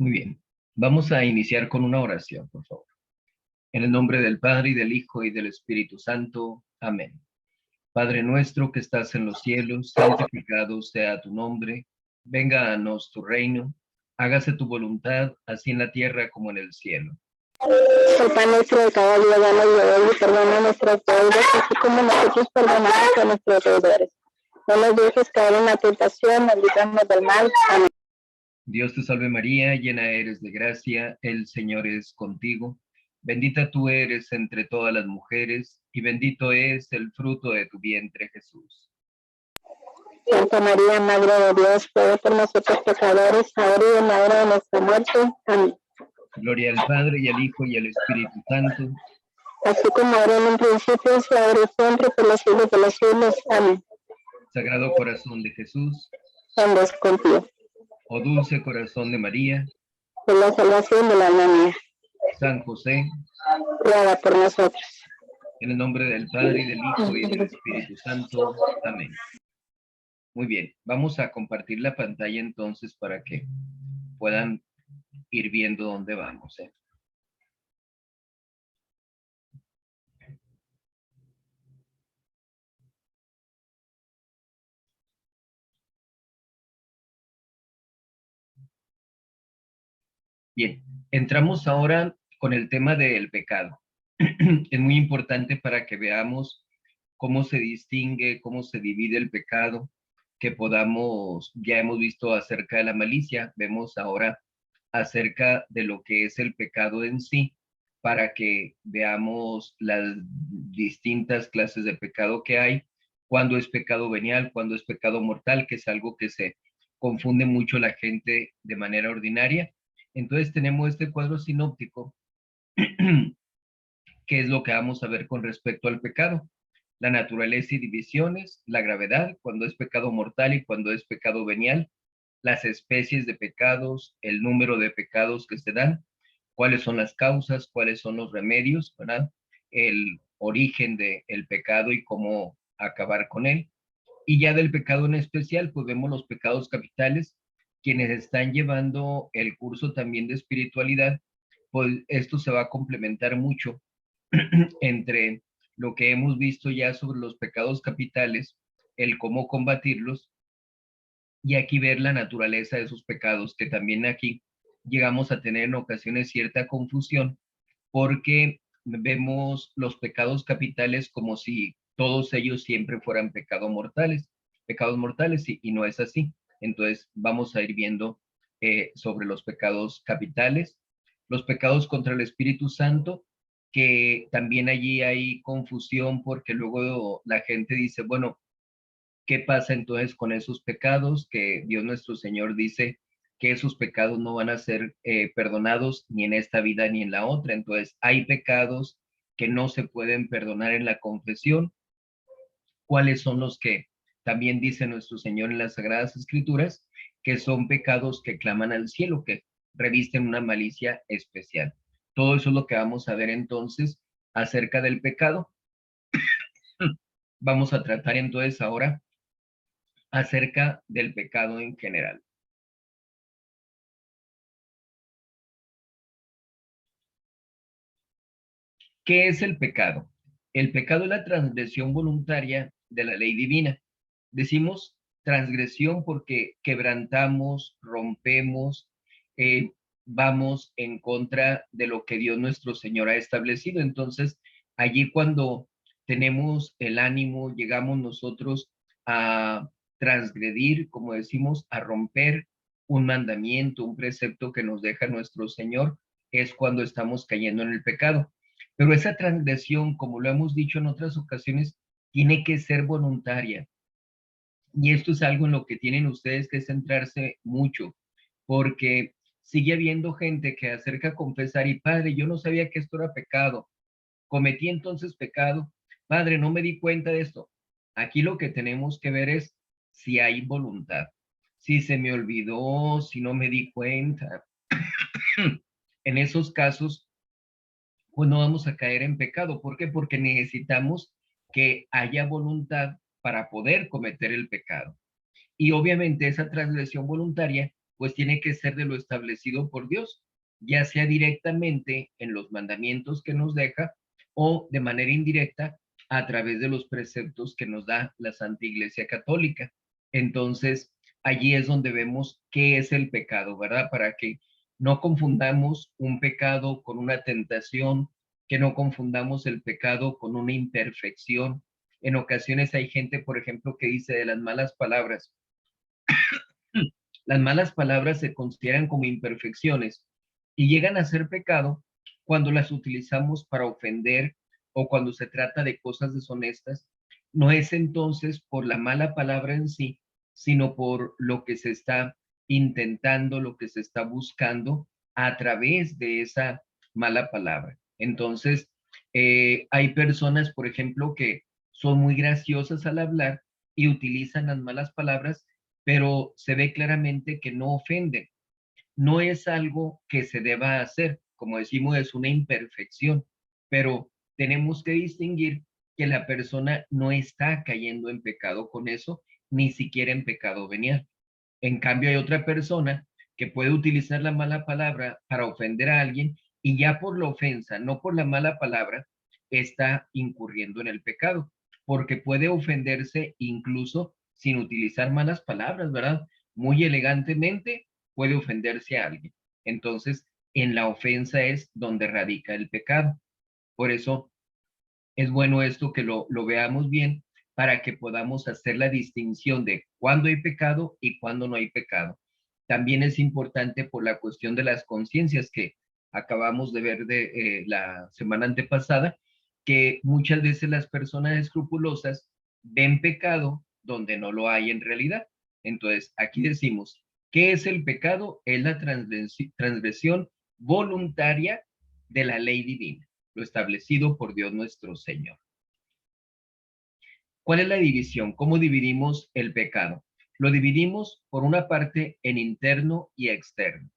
Muy bien. Vamos a iniciar con una oración, por favor. En el nombre del Padre, y del Hijo, y del Espíritu Santo. Amén. Padre nuestro que estás en los cielos, santificado sea tu nombre. Venga a nos tu reino. Hágase tu voluntad, así en la tierra como en el cielo. El pan nuestro de cada día, danos hoy y perdona nuestras deudas, así como nosotros perdonamos a nuestros deudores. No nos dejes caer en la tentación, líbranos del mal. Amén. Dios te salve María, llena eres de gracia, el Señor es contigo. Bendita tú eres entre todas las mujeres, y bendito es el fruto de tu vientre, Jesús. Santa María, Madre de Dios, ruega por nosotros pecadores, ahora y en la hora de nuestra muerte. Amén. Gloria al Padre, y al Hijo, y al Espíritu Santo. Así como era en un principio, es ahora y siempre, por los siglos de los siglos. Amén. Sagrado Corazón de Jesús, En Dios contigo. oh dulce corazón de María, Por la salvación del alma mía. San José, Ruega por nosotros. en el nombre del Padre, y del Hijo, y del Espíritu Santo. Amén. Muy bien, vamos a compartir la pantalla entonces para que puedan ir viendo dónde vamos. Bien, entramos ahora con el tema del pecado. Es muy importante para que veamos cómo se distingue, cómo se divide el pecado, que podamos, ya hemos visto acerca de la malicia, vemos ahora acerca de lo que es el pecado en sí, para que veamos las distintas clases de pecado que hay, cuándo es pecado venial, cuándo es pecado mortal, que es algo que se confunde mucho la gente de manera ordinaria. Entonces tenemos este cuadro sinóptico, que es lo que vamos a ver con respecto al pecado. La naturaleza y divisiones, la gravedad, cuando es pecado mortal y cuando es pecado venial, las especies de pecados, el número de pecados que se dan, cuáles son las causas, cuáles son los remedios, ¿verdad? El origen del pecado y cómo acabar con él. Y ya del pecado en especial, pues vemos los pecados capitales, quienes están llevando el curso también de espiritualidad, pues esto se va a complementar mucho entre lo que hemos visto ya sobre los pecados capitales, el cómo combatirlos, y aquí ver la naturaleza de esos pecados, que también aquí llegamos a tener en ocasiones cierta confusión, porque vemos los pecados capitales como si todos ellos siempre fueran pecados mortales, y no es así. Entonces vamos a ir viendo sobre los pecados capitales, los pecados contra el Espíritu Santo, que también allí hay confusión porque luego la gente dice, bueno, ¿qué pasa entonces con esos pecados? Que Dios nuestro Señor dice que esos pecados no van a ser perdonados ni en esta vida ni en la otra. Entonces, hay pecados que no se pueden perdonar en la confesión. ¿Cuáles son los que también dice nuestro Señor en las Sagradas Escrituras? Que son pecados que claman al cielo, que revisten una malicia especial. Todo eso es lo que vamos a ver entonces acerca del pecado. Vamos a tratar entonces ahora acerca del pecado en general. ¿Qué es el pecado? El pecado es la transgresión voluntaria de la ley divina. Decimos transgresión porque quebrantamos, rompemos, vamos en contra de lo que Dios nuestro Señor ha establecido. Entonces, allí cuando tenemos el ánimo, llegamos nosotros a transgredir, como decimos, a romper un mandamiento, un precepto que nos deja nuestro Señor, es cuando estamos cayendo en el pecado. Pero esa transgresión, como lo hemos dicho en otras ocasiones, tiene que ser voluntaria. Y esto es algo en lo que tienen ustedes que centrarse mucho, porque sigue habiendo gente que acerca a confesar y padre, yo no sabía que esto era pecado, cometí entonces pecado, padre, no me di cuenta de esto. Aquí lo que tenemos que ver es si hay voluntad, si se me olvidó, si no me di cuenta. En esos casos, pues no vamos a caer en pecado. ¿Por qué? Porque necesitamos que haya voluntad para poder cometer el pecado. Y obviamente esa transgresión voluntaria pues tiene que ser de lo establecido por Dios, ya sea directamente en los mandamientos que nos deja o de manera indirecta a través de los preceptos que nos da la Santa Iglesia Católica. Entonces, allí es donde vemos qué es el pecado, ¿verdad? Para que no confundamos un pecado con una tentación, que no confundamos el pecado con una imperfección. En ocasiones hay gente, por ejemplo, que dice de las malas palabras. Las malas palabras se consideran como imperfecciones y llegan a ser pecado cuando las utilizamos para ofender o cuando se trata de cosas deshonestas. No es entonces por la mala palabra en sí, sino por lo que se está intentando, lo que se está buscando a través de esa mala palabra. Entonces, hay personas, por ejemplo, que son muy graciosas al hablar y utilizan las malas palabras, pero se ve claramente que no ofenden. No es algo que se deba hacer, como decimos, es una imperfección, pero tenemos que distinguir que la persona no está cayendo en pecado con eso, ni siquiera en pecado venial. En cambio, hay otra persona que puede utilizar la mala palabra para ofender a alguien y ya por la ofensa, no por la mala palabra, está incurriendo en el pecado, porque puede ofenderse incluso sin utilizar malas palabras, ¿verdad? Muy elegantemente puede ofenderse a alguien. Entonces, en la ofensa es donde radica el pecado. Por eso es bueno esto que lo veamos bien para que podamos hacer la distinción de cuándo hay pecado y cuándo no hay pecado. También es importante por la cuestión de las conciencias que acabamos de ver de la semana antepasada, que muchas veces las personas escrupulosas ven pecado donde no lo hay en realidad. Entonces, aquí decimos, ¿qué es el pecado? Es la transgresión voluntaria de la ley divina, lo establecido por Dios nuestro Señor. ¿Cuál es la división? ¿Cómo dividimos el pecado? Lo dividimos por una parte en interno y externo.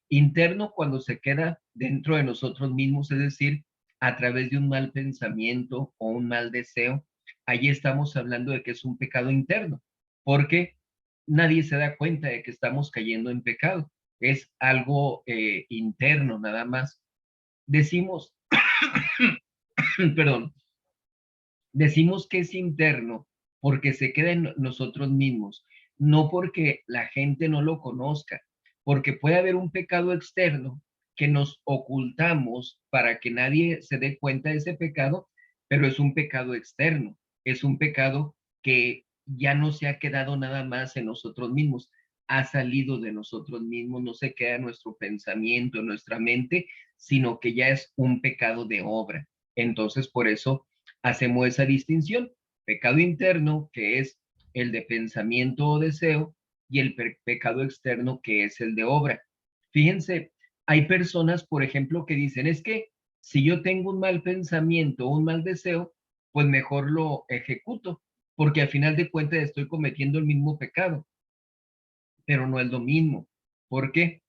Interno cuando se queda dentro de nosotros mismos, es decir, a través de un mal pensamiento o un mal deseo. Allí estamos hablando de que es un pecado interno, porque nadie se da cuenta de que estamos cayendo en pecado. Es algo interno nada más. Decimos, perdón, decimos que es interno porque se queda en nosotros mismos, no porque la gente no lo conozca, porque puede haber un pecado externo que nos ocultamos para que nadie se dé cuenta de ese pecado, pero es un pecado externo, es un pecado que ya no se ha quedado nada más en nosotros mismos, ha salido de nosotros mismos, no se queda en nuestro pensamiento, en nuestra mente, sino que ya es un pecado de obra. Entonces, por eso hacemos esa distinción, pecado interno, que es el de pensamiento o deseo, y el pecado externo, que es el de obra. Fíjense, hay personas, por ejemplo, que dicen, es que si yo tengo un mal pensamiento o un mal deseo, pues mejor lo ejecuto, porque al final de cuentas estoy cometiendo el mismo pecado, pero no es lo mismo. ¿Por qué?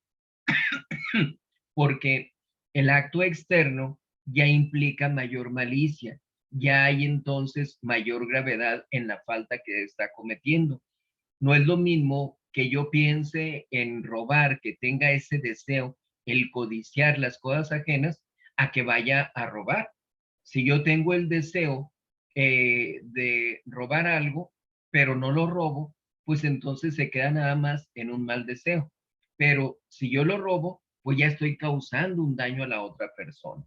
Porque el acto externo ya implica mayor malicia, ya hay entonces mayor gravedad en la falta que está cometiendo. No es lo mismo que yo piense en robar, que tenga ese deseo, el codiciar las cosas ajenas, a que vaya a robar. Si yo tengo el deseo de robar algo, pero no lo robo, pues entonces se queda nada más en un mal deseo. Pero si yo lo robo, pues ya estoy causando un daño a la otra persona.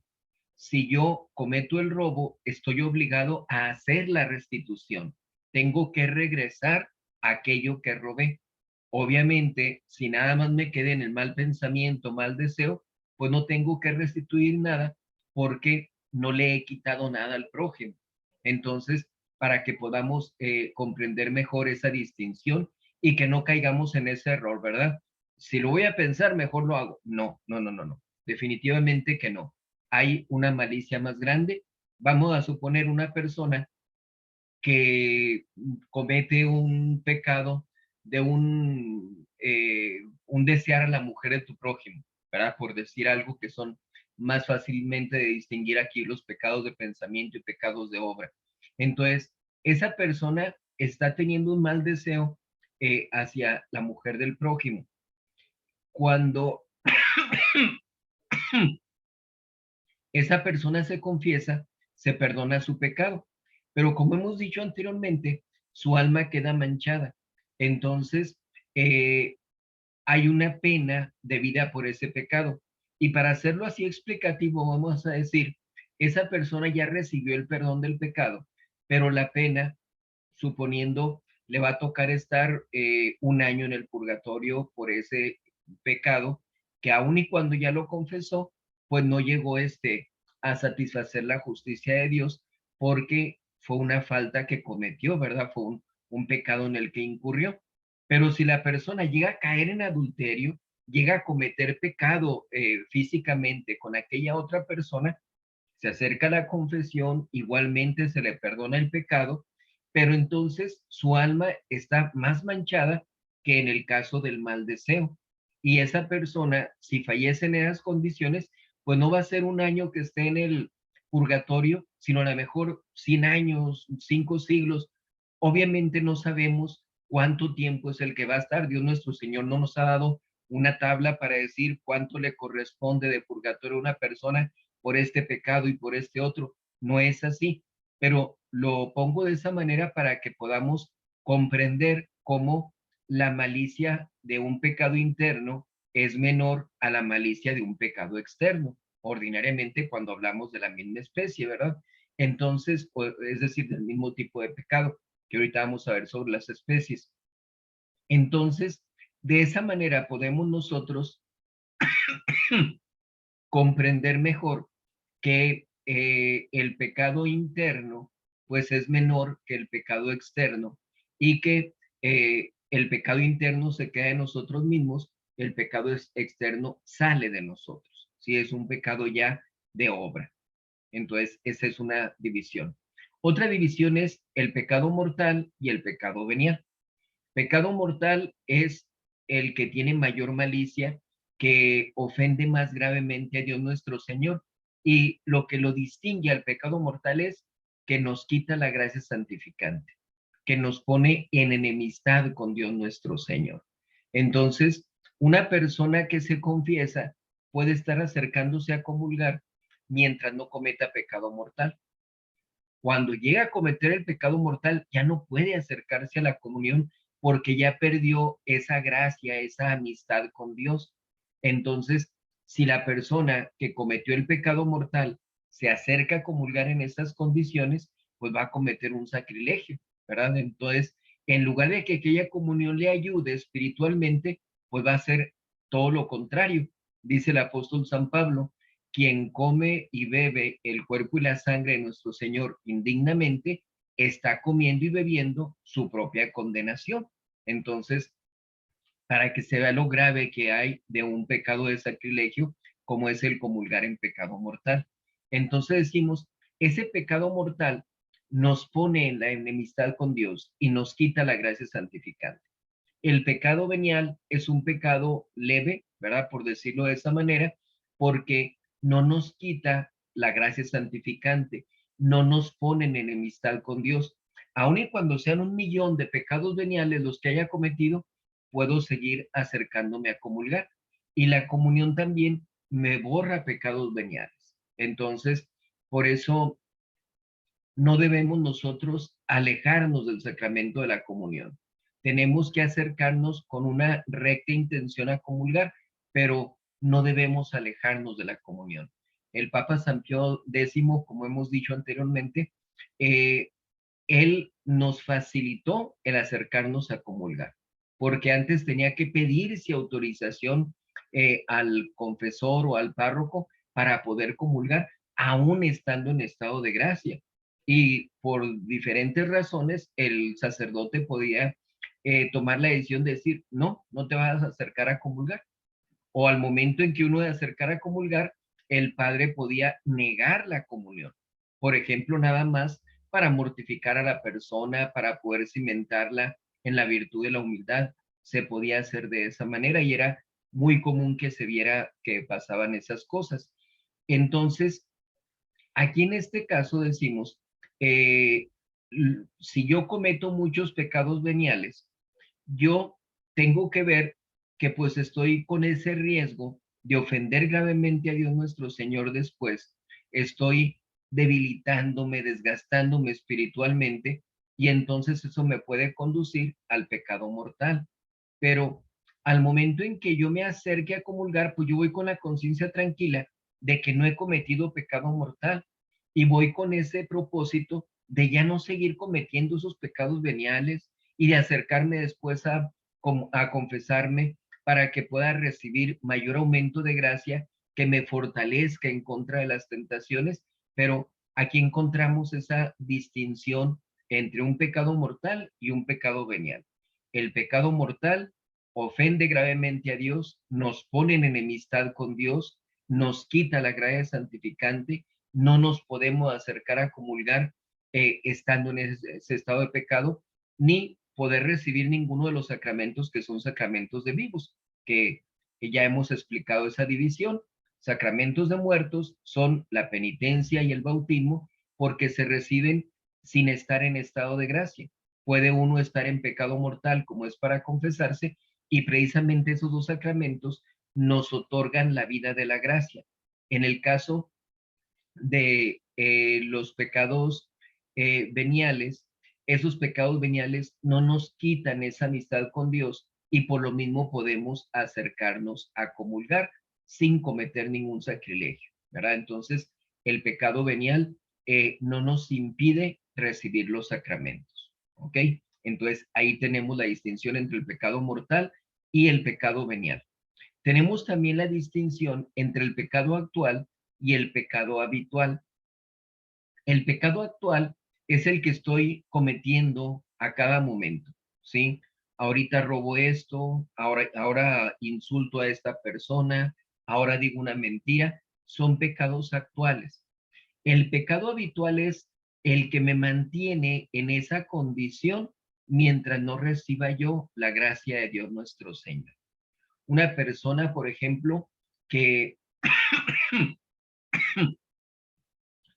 Si yo cometo el robo, estoy obligado a hacer la restitución. Tengo que regresar aquello que robé. Obviamente, si nada más me quedé en el mal pensamiento, mal deseo, pues no tengo que restituir nada porque no le he quitado nada al prójimo. Entonces, para que podamos comprender mejor esa distinción y que no caigamos en ese error, ¿verdad? Si lo voy a pensar, mejor lo hago. No, no, no, no, no. Definitivamente que no. Hay una malicia más grande. Vamos a suponer una persona que comete un pecado de un desear a la mujer de tu prójimo, ¿verdad? Por decir algo que son más fácilmente de distinguir aquí los pecados de pensamiento y pecados de obra. Entonces, esa persona está teniendo un mal deseo hacia la mujer del prójimo. cuando esa persona se confiesa, se perdona su pecado. Pero como hemos dicho anteriormente, su alma queda manchada. Entonces, hay una pena debida por ese pecado. Y para hacerlo así explicativo, vamos a decir, esa persona ya recibió el perdón del pecado, pero la pena, suponiendo, le va a tocar estar 1 año en el purgatorio por ese pecado, que aun y cuando ya lo confesó, pues no llegó a satisfacer la justicia de Dios porque fue una falta que cometió, ¿verdad? Fue un pecado en el que incurrió. Pero si la persona llega a caer en adulterio, llega a cometer pecado físicamente con aquella otra persona, se acerca a la confesión, igualmente se le perdona el pecado, pero entonces su alma está más manchada que en el caso del mal deseo. Y esa persona, si fallece en esas condiciones, pues no va a ser 1 año que esté en el purgatorio, sino a lo mejor 100 años, 5 siglos. Obviamente no sabemos cuánto tiempo es el que va a estar. Dios nuestro Señor no nos ha dado una tabla para decir cuánto le corresponde de purgatorio a una persona por este pecado y por este otro. No es así, pero lo pongo de esa manera para que podamos comprender cómo la malicia de un pecado interno es menor a la malicia de un pecado externo, ordinariamente cuando hablamos de la misma especie, ¿verdad? Entonces, es decir, del mismo tipo de pecado, que ahorita vamos a ver sobre las especies. Entonces, de esa manera podemos nosotros comprender mejor que el pecado interno pues es menor que el pecado externo y que el pecado interno se queda en nosotros mismos, el pecado externo sale de nosotros, si es un pecado ya de obra. Entonces, esa es una división. Otra división es el pecado mortal y el pecado venial. Pecado mortal es el que tiene mayor malicia, que ofende más gravemente a Dios nuestro Señor. Y lo que lo distingue al pecado mortal es que nos quita la gracia santificante, que nos pone en enemistad con Dios nuestro Señor. Entonces, una persona que se confiesa puede estar acercándose a comulgar mientras no cometa pecado mortal. Cuando llega a cometer el pecado mortal, ya no puede acercarse a la comunión porque ya perdió esa gracia, esa amistad con Dios. Entonces, si la persona que cometió el pecado mortal se acerca a comulgar en estas condiciones, pues va a cometer un sacrilegio, ¿verdad? Entonces, en lugar de que aquella comunión le ayude espiritualmente, pues va a ser todo lo contrario. Dice el apóstol San Pablo, quien come y bebe el cuerpo y la sangre de nuestro Señor indignamente, está comiendo y bebiendo su propia condenación. Entonces, para que se vea lo grave que hay de un pecado de sacrilegio, como es el comulgar en pecado mortal. Entonces decimos, ese pecado mortal nos pone en la enemistad con Dios y nos quita la gracia santificante. El pecado venial es un pecado leve, ¿verdad? Por decirlo de esa manera, porque no nos quita la gracia santificante, no nos pone en enemistad con Dios. Aun y cuando sean 1 millón de pecados veniales los que haya cometido, puedo seguir acercándome a comulgar. Y la comunión también me borra pecados veniales. Entonces, por eso no debemos nosotros alejarnos del sacramento de la comunión. Tenemos que acercarnos con una recta intención a comulgar, pero no debemos alejarnos de la comunión. El Papa San Pío X, como hemos dicho anteriormente, eh, él nos facilitó el acercarnos a comulgar, porque antes tenía que pedirse autorización al confesor o al párroco para poder comulgar, aún estando en estado de gracia. Y por diferentes razones, el sacerdote podía tomar la decisión de decir, no, no te vas a acercar a comulgar. O al momento en que uno de acercar a comulgar, el padre podía negar la comunión. Por ejemplo, nada más para mortificar a la persona, para poder cimentarla en la virtud de la humildad. Se podía hacer de esa manera y era muy común que se viera que pasaban esas cosas. Entonces, aquí en este caso decimos, eh, si yo cometo muchos pecados veniales, yo tengo que ver que pues estoy con ese riesgo de ofender gravemente a Dios nuestro Señor después, estoy debilitándome, desgastándome espiritualmente, y entonces eso me puede conducir al pecado mortal. Pero al momento en que yo me acerque a comulgar, pues yo voy con la conciencia tranquila de que no he cometido pecado mortal, y voy con ese propósito de ya no seguir cometiendo esos pecados veniales y de acercarme después a confesarme para que pueda recibir mayor aumento de gracia que me fortalezca en contra de las tentaciones. Pero aquí encontramos esa distinción entre un pecado mortal y un pecado venial. El pecado mortal ofende gravemente a Dios, nos pone en enemistad con Dios, nos quita la gracia santificante, no nos podemos acercar a comulgar estando en ese estado de pecado, ni poder recibir ninguno de los sacramentos que son sacramentos de vivos, que ya hemos explicado esa división. Sacramentos de muertos son la penitencia y el bautismo, porque se reciben sin estar en estado de gracia. Puede uno estar en pecado mortal, como es para confesarse, y precisamente esos dos sacramentos nos otorgan la vida de la gracia. En el caso de los pecados veniales, esos pecados veniales no nos quitan esa amistad con Dios, y por lo mismo podemos acercarnos a comulgar sin cometer ningún sacrilegio, ¿verdad? Entonces, el pecado venial no nos impide recibir los sacramentos, ¿ok? Entonces, ahí tenemos la distinción entre el pecado mortal y el pecado venial. Tenemos también la distinción entre el pecado actual y el pecado habitual. El pecado actual es el que estoy cometiendo a cada momento, ¿sí? Ahorita robo esto, ahora insulto a esta persona, ahora digo una mentira. Son pecados actuales. El pecado habitual es el que me mantiene en esa condición mientras no reciba yo la gracia de Dios nuestro Señor. Una persona, por ejemplo, que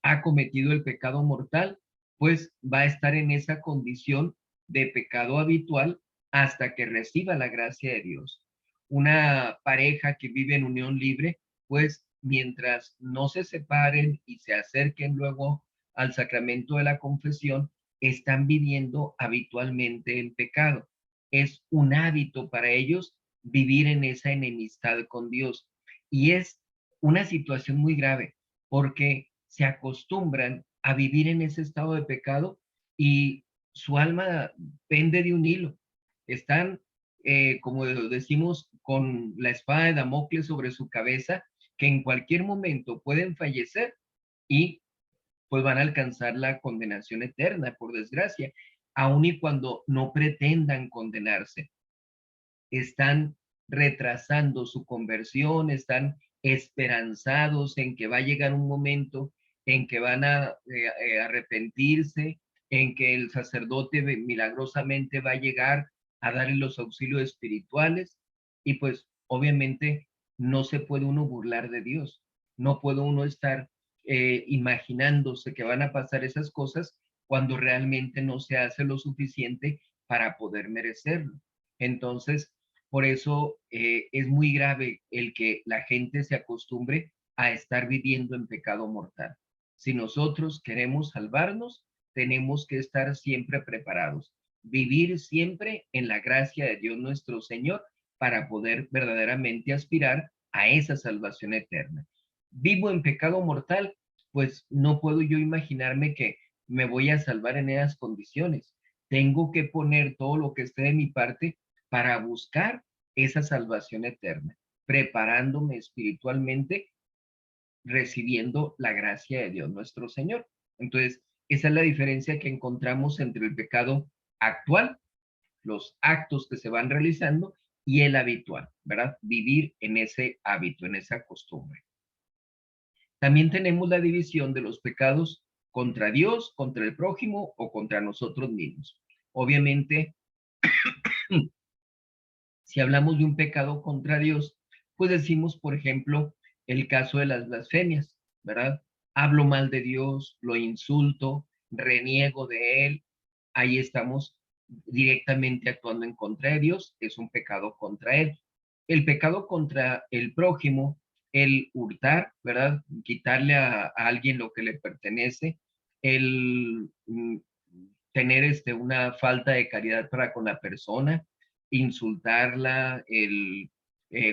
ha cometido el pecado mortal, pues va a estar en esa condición de pecado habitual hasta que reciba la gracia de Dios. Una pareja que vive en unión libre, pues mientras no se separen y se acerquen luego al sacramento de la confesión, están viviendo habitualmente el pecado. Es un hábito para ellos vivir en esa enemistad con Dios. Y es una situación muy grave, porque se acostumbran a vivir en ese estado de pecado y su alma pende de un hilo. Están, como decimos, con la espada de Damocles sobre su cabeza, que en cualquier momento pueden fallecer y pues van a alcanzar la condenación eterna, por desgracia, aun y cuando no pretendan condenarse. Están retrasando su conversión, están esperanzados en que va a llegar un momento en que van a arrepentirse, en que el sacerdote milagrosamente va a llegar a darle los auxilios espirituales, y pues obviamente no se puede uno burlar de Dios, no puede uno estar imaginándose que van a pasar esas cosas cuando realmente no se hace lo suficiente para poder merecerlo. Entonces, por eso es muy grave el que la gente se acostumbre a estar viviendo en pecado mortal. Si nosotros queremos salvarnos, tenemos que estar siempre preparados, vivir siempre en la gracia de Dios nuestro Señor para poder verdaderamente aspirar a esa salvación eterna. Vivo en pecado mortal, pues no puedo yo imaginarme que me voy a salvar en esas condiciones. Tengo que poner todo lo que esté de mi parte para buscar esa salvación eterna, preparándome espiritualmente, recibiendo la gracia de Dios nuestro Señor. Entonces, esa es la diferencia que encontramos entre el pecado actual, los actos que se van realizando, y el habitual, ¿verdad? Vivir en ese hábito, en esa costumbre. También tenemos la división de los pecados contra Dios, contra el prójimo o contra nosotros mismos. Obviamente, si hablamos de un pecado contra Dios, pues decimos, por ejemplo, el caso de las blasfemias, ¿verdad? Hablo mal de Dios, lo insulto, reniego de Él. Ahí estamos directamente actuando en contra de Dios, es un pecado contra Él. el pecado contra el prójimo, el hurtar, ¿verdad? Quitarle a alguien lo que le pertenece, el tener una falta de caridad para con la persona, insultarla, el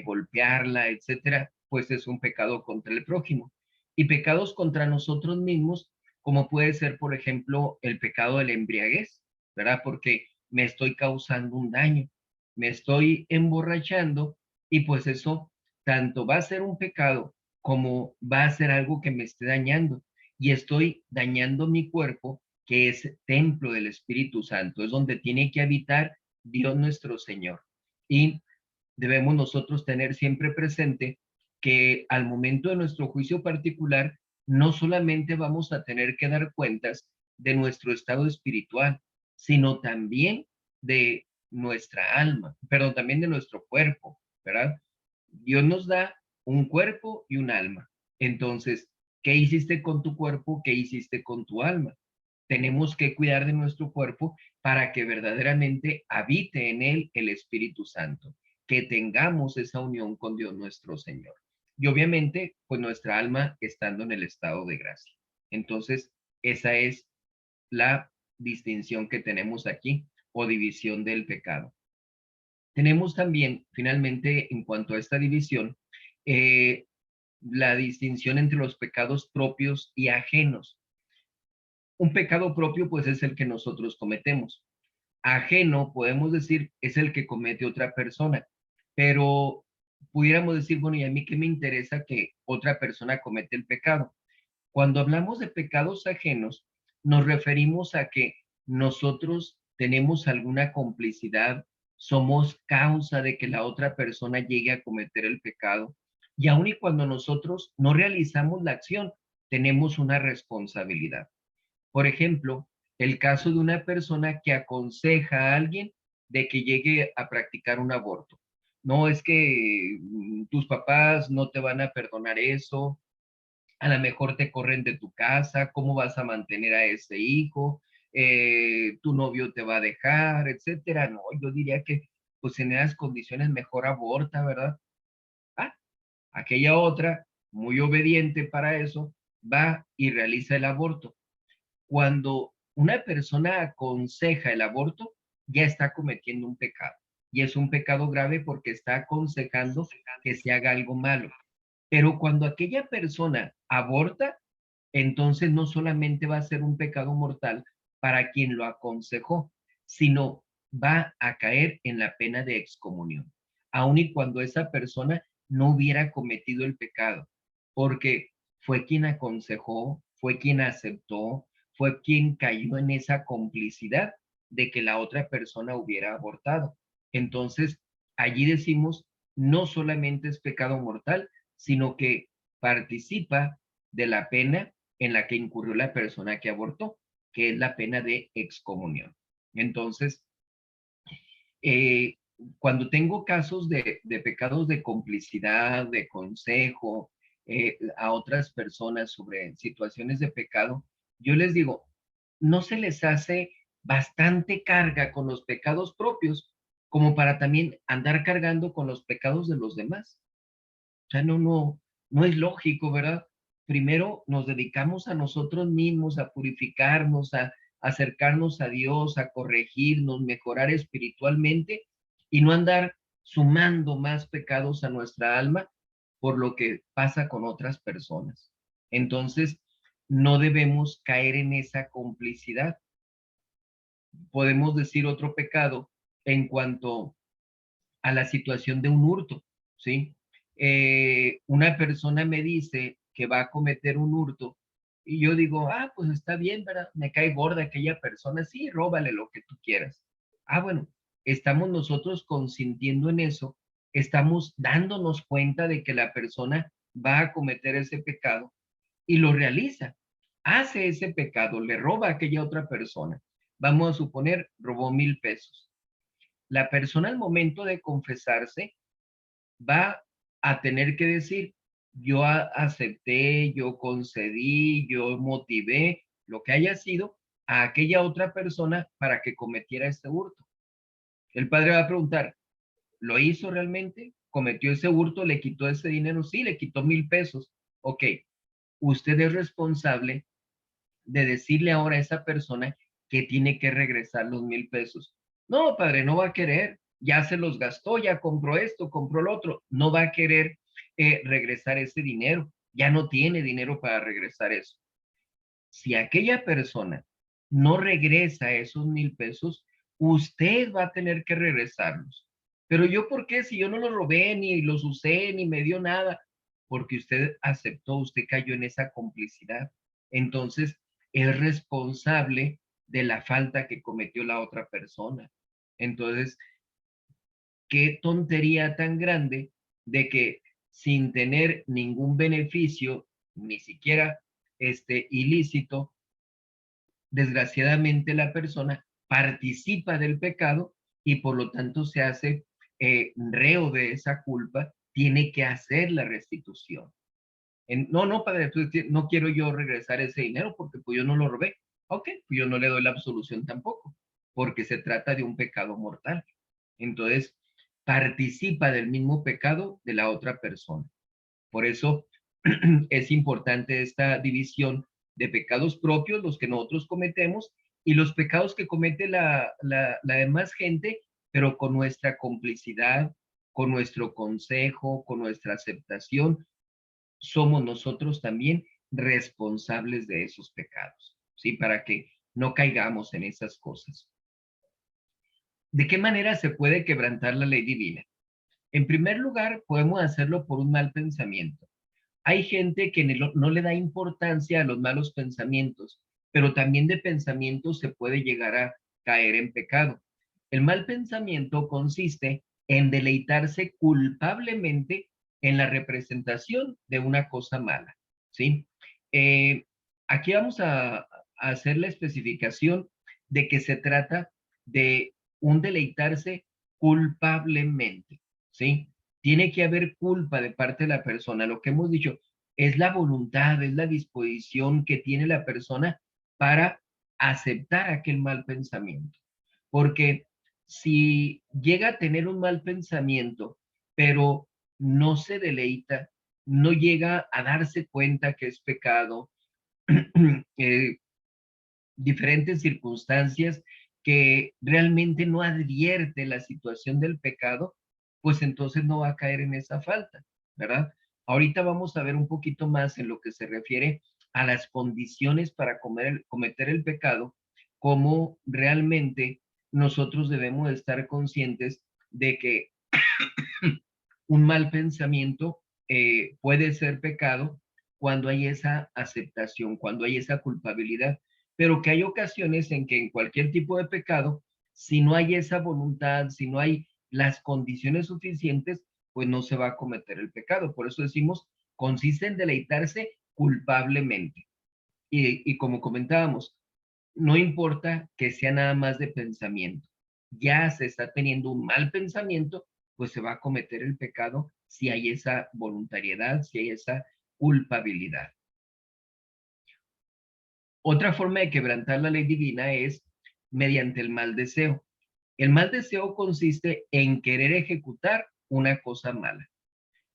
golpearla, etcétera, pues es un pecado contra el prójimo. Y pecados contra nosotros mismos, como puede ser, por ejemplo, el pecado de la embriaguez, ¿verdad? Porque me estoy causando un daño, me estoy emborrachando y pues eso tanto va a ser un pecado como va a ser algo que me esté dañando y estoy dañando mi cuerpo, que es templo del Espíritu Santo, es donde tiene que habitar Dios nuestro Señor. Y debemos nosotros tener siempre presente que al momento de nuestro juicio particular, no solamente vamos a tener que dar cuentas de nuestro estado espiritual, sino también de nuestra alma, pero también de nuestro cuerpo, ¿verdad? Dios nos da un cuerpo y un alma. Entonces, ¿qué hiciste con tu cuerpo? ¿Qué hiciste con tu alma? Tenemos que cuidar de nuestro cuerpo para que verdaderamente habite en él el Espíritu Santo, que tengamos esa unión con Dios nuestro Señor. Y obviamente, pues nuestra alma estando en el estado de gracia. Entonces, esa es la distinción que tenemos aquí o división del pecado. Tenemos también, finalmente, en cuanto a esta división, eh, la distinción entre los pecados propios y ajenos. Un pecado propio, pues, es el que nosotros cometemos. Ajeno, podemos decir, es el que comete otra persona. Pero pudiéramos decir, bueno, ¿y a mí qué me interesa que otra persona comete el pecado? Cuando hablamos de pecados ajenos, nos referimos a que nosotros tenemos alguna complicidad, somos causa de que la otra persona llegue a cometer el pecado. Y aun y cuando nosotros no realizamos la acción, tenemos una responsabilidad. Por ejemplo, el caso de una persona que aconseja a alguien de que llegue a practicar un aborto. No es que tus papás no te van a perdonar eso, a lo mejor te corren de tu casa, cómo vas a mantener a ese hijo, tu novio te va a dejar, etcétera. No, yo diría que pues en esas condiciones mejor aborta, ¿verdad? Ah, aquella otra, muy obediente para eso, va y realiza el aborto. Cuando una persona aconseja el aborto, ya está cometiendo un pecado. Y es un pecado grave porque está aconsejando que se haga algo malo. Pero cuando aquella persona aborta, entonces no solamente va a ser un pecado mortal para quien lo aconsejó, sino va a caer en la pena de excomunión, aun y cuando esa persona no hubiera cometido el pecado, porque fue quien aconsejó, fue quien aceptó, fue quien cayó en esa complicidad de que la otra persona hubiera abortado. Entonces, allí decimos, no solamente es pecado mortal, sino que participa de la pena en la que incurrió la persona que abortó, que es la pena de excomunión. Entonces, eh, cuando tengo casos de pecados de complicidad, de consejo a otras personas sobre situaciones de pecado, yo les digo, no se les hace bastante carga con los pecados propios como para también andar cargando con los pecados de los demás. O sea, no es lógico, ¿verdad? Primero nos dedicamos a nosotros mismos, a purificarnos, a acercarnos a Dios, a corregirnos, mejorar espiritualmente y no andar sumando más pecados a nuestra alma por lo que pasa con otras personas. Entonces, no debemos caer en esa complicidad. Podemos decir otro pecado en cuanto a la situación de un hurto, ¿sí? Una persona me dice que va a cometer un hurto y yo digo, ah, pues está bien, ¿verdad? Me cae gorda aquella persona, sí, róbale lo que tú quieras. Ah, bueno, estamos nosotros consintiendo en eso, estamos dándonos cuenta de que la persona va a cometer ese pecado y lo realiza, hace ese pecado, le roba a aquella otra persona. Vamos a suponer, robó 1,000 pesos. La persona al momento de confesarse va a tener que decir, yo acepté, yo concedí, yo motivé, lo que haya sido, a aquella otra persona para que cometiera este hurto. El padre va a preguntar, ¿Lo hizo realmente? ¿Cometió ese hurto? ¿Le quitó ese dinero? Sí, le quitó 1,000 pesos. Ok, usted es responsable de decirle ahora a esa persona que tiene que regresar los 1,000 pesos. No, padre, no va a querer. Ya se los gastó, ya compró esto, compró lo otro. No va a querer regresar ese dinero. Ya no tiene dinero para regresar eso. Si aquella persona no regresa esos 1,000 pesos, usted va a tener que regresarlos. Pero yo, ¿por qué? Si yo no los robé, ni los usé, ni me dio nada. Porque usted aceptó, usted cayó en esa complicidad. Entonces, es responsable de la falta que cometió la otra persona. Entonces, qué tontería tan grande de que sin tener ningún beneficio, ni siquiera ilícito, desgraciadamente la persona participa del pecado y por lo tanto se hace reo de esa culpa, tiene que hacer la restitución. No, no, padre, no quiero yo regresar ese dinero porque pues yo no lo robé. Ok, pues yo no le doy la absolución tampoco, porque se trata de un pecado mortal. Entonces, participa del mismo pecado de la otra persona. Por eso es importante esta división de pecados propios, los que nosotros cometemos, y los pecados que comete la demás gente, pero con nuestra complicidad, con nuestro consejo, con nuestra aceptación, somos nosotros también responsables de esos pecados, ¿sí? Para que no caigamos en esas cosas. ¿De qué manera se puede quebrantar la ley divina? En primer lugar, podemos hacerlo por un mal pensamiento. Hay gente que no le da importancia a los malos pensamientos, pero también de pensamientos se puede llegar a caer en pecado. El mal pensamiento consiste en deleitarse culpablemente en la representación de una cosa mala, ¿sí? Eh, Aquí vamos a hacer la especificación de que se trata de un deleitarse culpablemente, ¿sí? Tiene que haber culpa de parte de la persona. Lo que hemos dicho es la voluntad, es la disposición que tiene la persona para aceptar aquel mal pensamiento. Porque si llega a tener un mal pensamiento, pero no se deleita, no llega a darse cuenta que es pecado, diferentes circunstancias que realmente no advierte la situación del pecado, pues entonces no va a caer en esa falta, ¿verdad? Ahorita vamos a ver un poquito más en lo que se refiere a las condiciones para cometer el pecado, cómo realmente nosotros debemos estar conscientes de que un mal pensamiento puede ser pecado cuando hay esa aceptación, cuando hay esa culpabilidad, pero que hay ocasiones en que en cualquier tipo de pecado, si no hay esa voluntad, si no hay las condiciones suficientes, pues no se va a cometer el pecado. Por eso decimos, consiste en deleitarse culpablemente. Y como comentábamos, no importa que sea nada más de pensamiento. Ya se está teniendo un mal pensamiento, pues se va a cometer el pecado si hay esa voluntariedad, si hay esa culpabilidad. Otra forma de quebrantar la ley divina es mediante el mal deseo. El mal deseo consiste en querer ejecutar una cosa mala.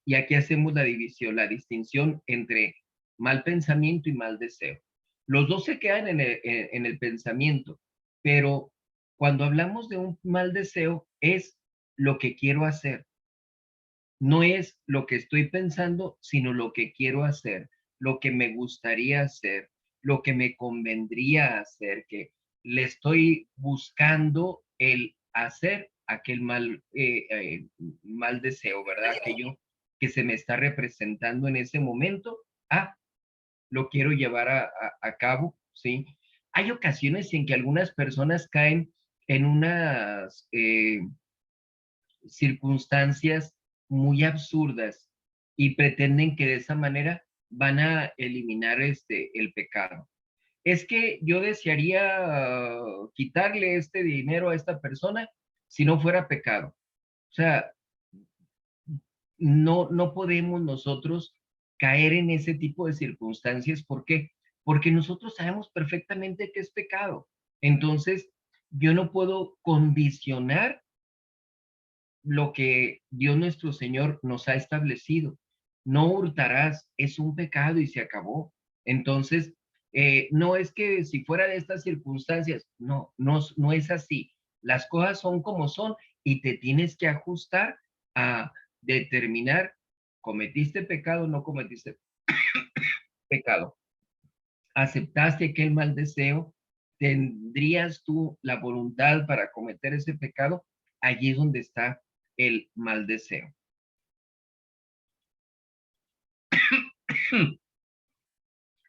Y aquí hacemos la división, la distinción entre mal pensamiento y mal deseo. Los dos se quedan en el pensamiento, pero cuando hablamos de un mal deseo es lo que quiero hacer. No es lo que estoy pensando, sino lo que quiero hacer, lo que me gustaría hacer, lo que me convendría hacer, que le estoy buscando el hacer aquel mal deseo, ¿verdad? Aquello que se me está representando en ese momento, lo quiero llevar a cabo, ¿sí? Hay ocasiones en que algunas personas caen en unas circunstancias muy absurdas y pretenden que de esa manera van a eliminar el pecado. Es que yo desearía quitarle este dinero a esta persona si no fuera pecado. O sea, no podemos nosotros caer en ese tipo de circunstancias. ¿Por qué? Porque nosotros sabemos perfectamente que es pecado. Entonces, yo no puedo condicionar lo que Dios nuestro Señor nos ha establecido. No hurtarás, es un pecado y se acabó. Entonces, no es que si fuera de estas circunstancias, no, no, no es así. Las cosas son como son y te tienes que ajustar a determinar, ¿cometiste pecado o no cometiste pecado? ¿Aceptaste aquel mal deseo? ¿Tendrías tú la voluntad para cometer ese pecado? Allí es donde está el mal deseo.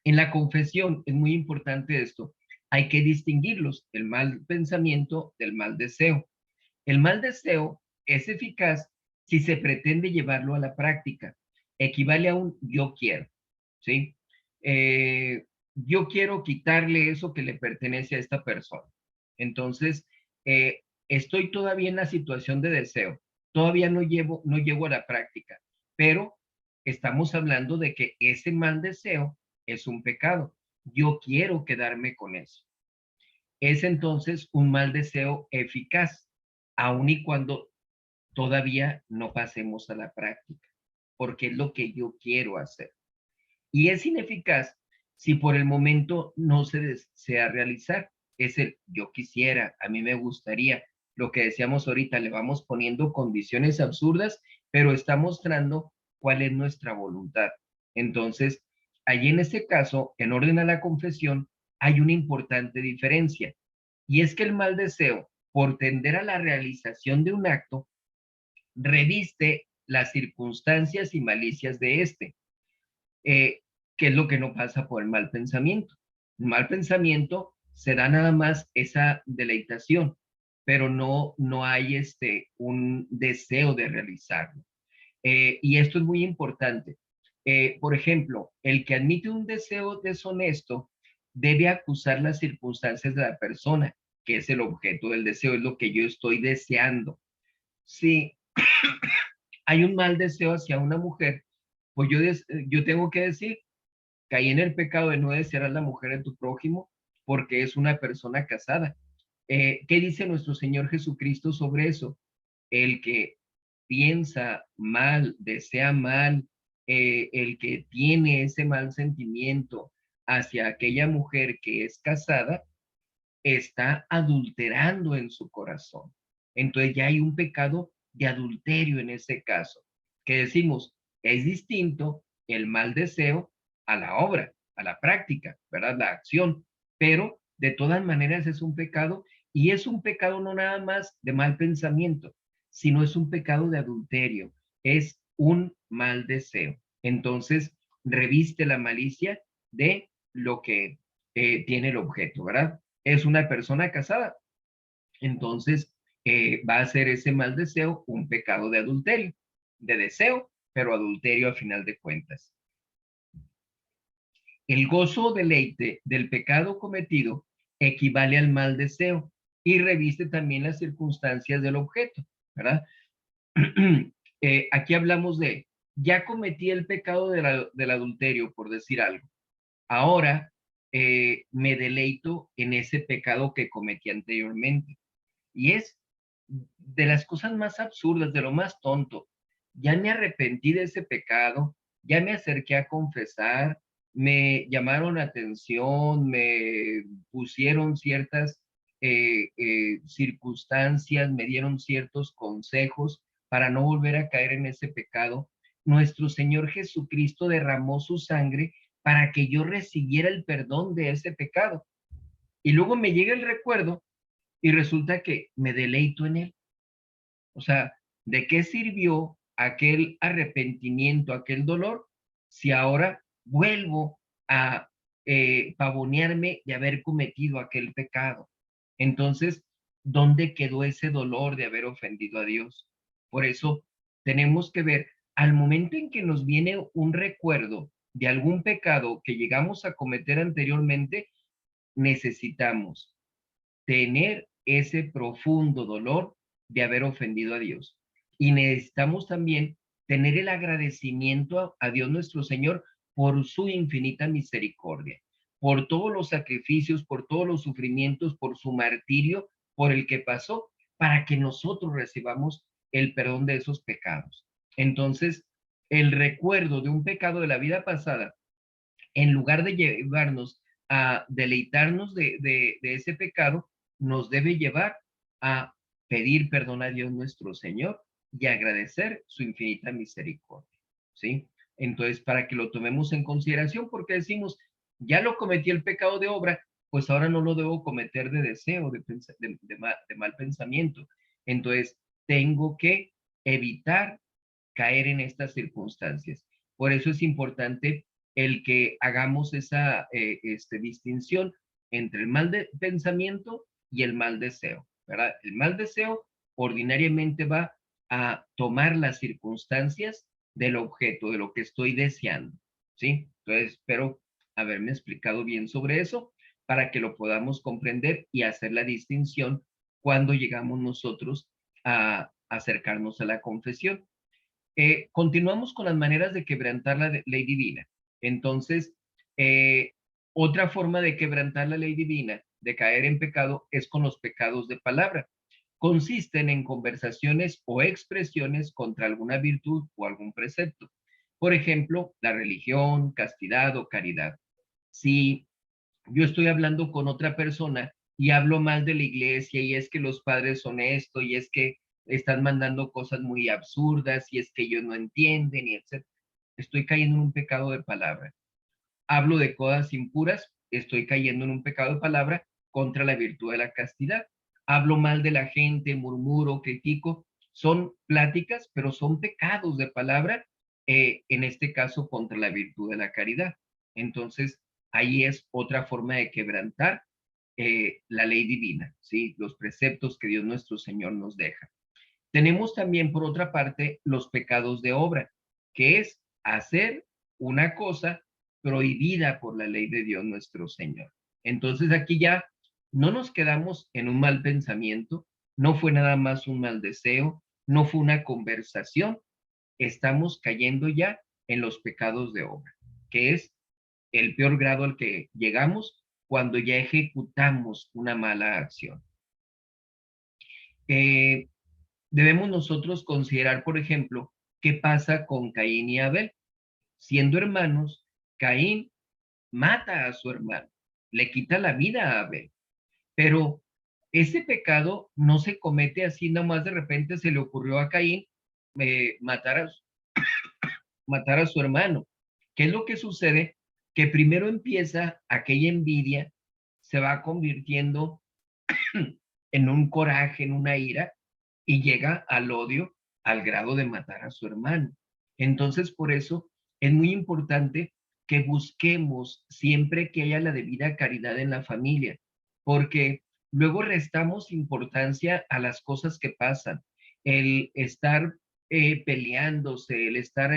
En la confesión es muy importante esto. Hay que distinguirlos, el mal pensamiento del mal deseo. El mal deseo es eficaz si se pretende llevarlo a la práctica. Equivale a un yo quiero, ¿sí? Yo quiero quitarle eso que le pertenece a esta persona. Entonces, estoy todavía en la situación de deseo. Todavía no llego a la práctica, pero estamos hablando de que ese mal deseo es un pecado. Yo quiero quedarme con eso. Es entonces un mal deseo eficaz, aun y cuando todavía no pasemos a la práctica, porque es lo que yo quiero hacer. Y es ineficaz si por el momento no se desea realizar. Es el yo quisiera, a mí me gustaría. Lo que decíamos ahorita, le vamos poniendo condiciones absurdas, pero está mostrando cuál es nuestra voluntad. Entonces, allí en este caso, en orden a la confesión, hay una importante diferencia. Y es que el mal deseo, por tender a la realización de un acto, reviste las circunstancias y malicias de este, eh, que es lo que no pasa por el mal pensamiento. El mal pensamiento se da nada más esa deleitación, pero no hay un deseo de realizarlo. Y esto es muy importante. Por ejemplo, el que admite un deseo deshonesto debe acusar las circunstancias de la persona, que es el objeto del deseo, es lo que yo estoy deseando. Si hay un mal deseo hacia una mujer, pues yo tengo que decir, caí en el pecado de no desear a la mujer de tu prójimo porque es una persona casada. ¿Qué dice nuestro Señor Jesucristo sobre eso? El que piensa mal, desea mal, el que tiene ese mal sentimiento hacia aquella mujer que es casada, está adulterando en su corazón. Entonces ya hay un pecado de adulterio en ese caso, que decimos, es distinto el mal deseo a la obra, a la práctica, ¿verdad? La acción, pero de todas maneras es un pecado y es un pecado no nada más de mal pensamiento, sino es un pecado de adulterio, es un mal deseo. Entonces, reviste la malicia de lo que tiene el objeto, ¿verdad? Es una persona casada, entonces va a ser ese mal deseo un pecado de adulterio, de deseo, pero adulterio a final de cuentas. El gozo o deleite del pecado cometido equivale al mal deseo y reviste también las circunstancias del objeto, ¿verdad? Aquí hablamos de, ya cometí el pecado del adulterio, por decir algo. Ahora me deleito en ese pecado que cometí anteriormente. Y es de las cosas más absurdas, de lo más tonto. Ya me arrepentí de ese pecado, ya me acerqué a confesar, me llamaron la atención, me pusieron ciertas circunstancias, me dieron ciertos consejos para no volver a caer en ese pecado. Nuestro Señor Jesucristo derramó su sangre para que yo recibiera el perdón de ese pecado. Y luego me llega el recuerdo y resulta que me deleito en él. O sea, ¿de qué sirvió aquel arrepentimiento, aquel dolor, si ahora vuelvo a pavonearme de haber cometido aquel pecado? Entonces, ¿dónde quedó ese dolor de haber ofendido a Dios? Por eso tenemos que ver, al momento en que nos viene un recuerdo de algún pecado que llegamos a cometer anteriormente, necesitamos tener ese profundo dolor de haber ofendido a Dios. Y necesitamos también tener el agradecimiento a Dios nuestro Señor por su infinita misericordia, por todos los sacrificios, por todos los sufrimientos, por su martirio, por el que pasó, para que nosotros recibamos el perdón de esos pecados. Entonces, el recuerdo de un pecado de la vida pasada, en lugar de llevarnos a deleitarnos de ese pecado, nos debe llevar a pedir perdón a Dios nuestro Señor y agradecer su infinita misericordia, ¿sí? Entonces, para que lo tomemos en consideración, porque decimos, ya lo cometí el pecado de obra, pues ahora no lo debo cometer de deseo, de mal pensamiento. Entonces, tengo que evitar caer en estas circunstancias. Por eso es importante el que hagamos esa distinción entre el mal de pensamiento y el mal deseo, ¿verdad? El mal deseo ordinariamente va a tomar las circunstancias del objeto, de lo que estoy deseando, ¿sí? Entonces, espero haberme explicado bien sobre eso para que lo podamos comprender y hacer la distinción cuando llegamos nosotros a acercarnos a la confesión. Continuamos con las maneras de quebrantar la ley divina. Entonces, eh, otra forma de quebrantar la ley divina, de caer en pecado, es con los pecados de palabra. Consisten en conversaciones o expresiones contra alguna virtud o algún precepto. Por ejemplo, la religión, castidad o caridad. Si yo estoy hablando con otra persona y hablo mal de la iglesia y es que los padres son esto y es que están mandando cosas muy absurdas y es que ellos no entienden y etc. Estoy cayendo en un pecado de palabra. Hablo de cosas impuras, estoy cayendo en un pecado de palabra contra la virtud de la castidad. Hablo mal de la gente, murmuro, critico. Son pláticas, pero son pecados de palabra, en este caso contra la virtud de la caridad. Entonces, ahí es otra forma de quebrantar la ley divina, ¿sí? Los preceptos que Dios nuestro Señor nos deja. Tenemos también, por otra parte, los pecados de obra, que es hacer una cosa prohibida por la ley de Dios nuestro Señor. Entonces aquí ya no nos quedamos en un mal pensamiento, no fue nada más un mal deseo, no fue una conversación, estamos cayendo ya en los pecados de obra, que es el peor grado al que llegamos cuando ya ejecutamos una mala acción. Eh, Debemos nosotros considerar, por ejemplo, qué pasa con Caín y Abel. Siendo hermanos, Caín mata a su hermano, le quita la vida a Abel, pero ese pecado no se comete así nomás de repente se le ocurrió a Caín matar matar a su hermano. ¿Qué es lo que sucede? Que primero empieza aquella envidia, se va convirtiendo en un coraje, en una ira, y llega al odio al grado de matar a su hermano. Entonces, por eso es muy importante que busquemos siempre que haya la debida caridad en la familia, porque luego restamos importancia a las cosas que pasan. El estar peleándose, el estar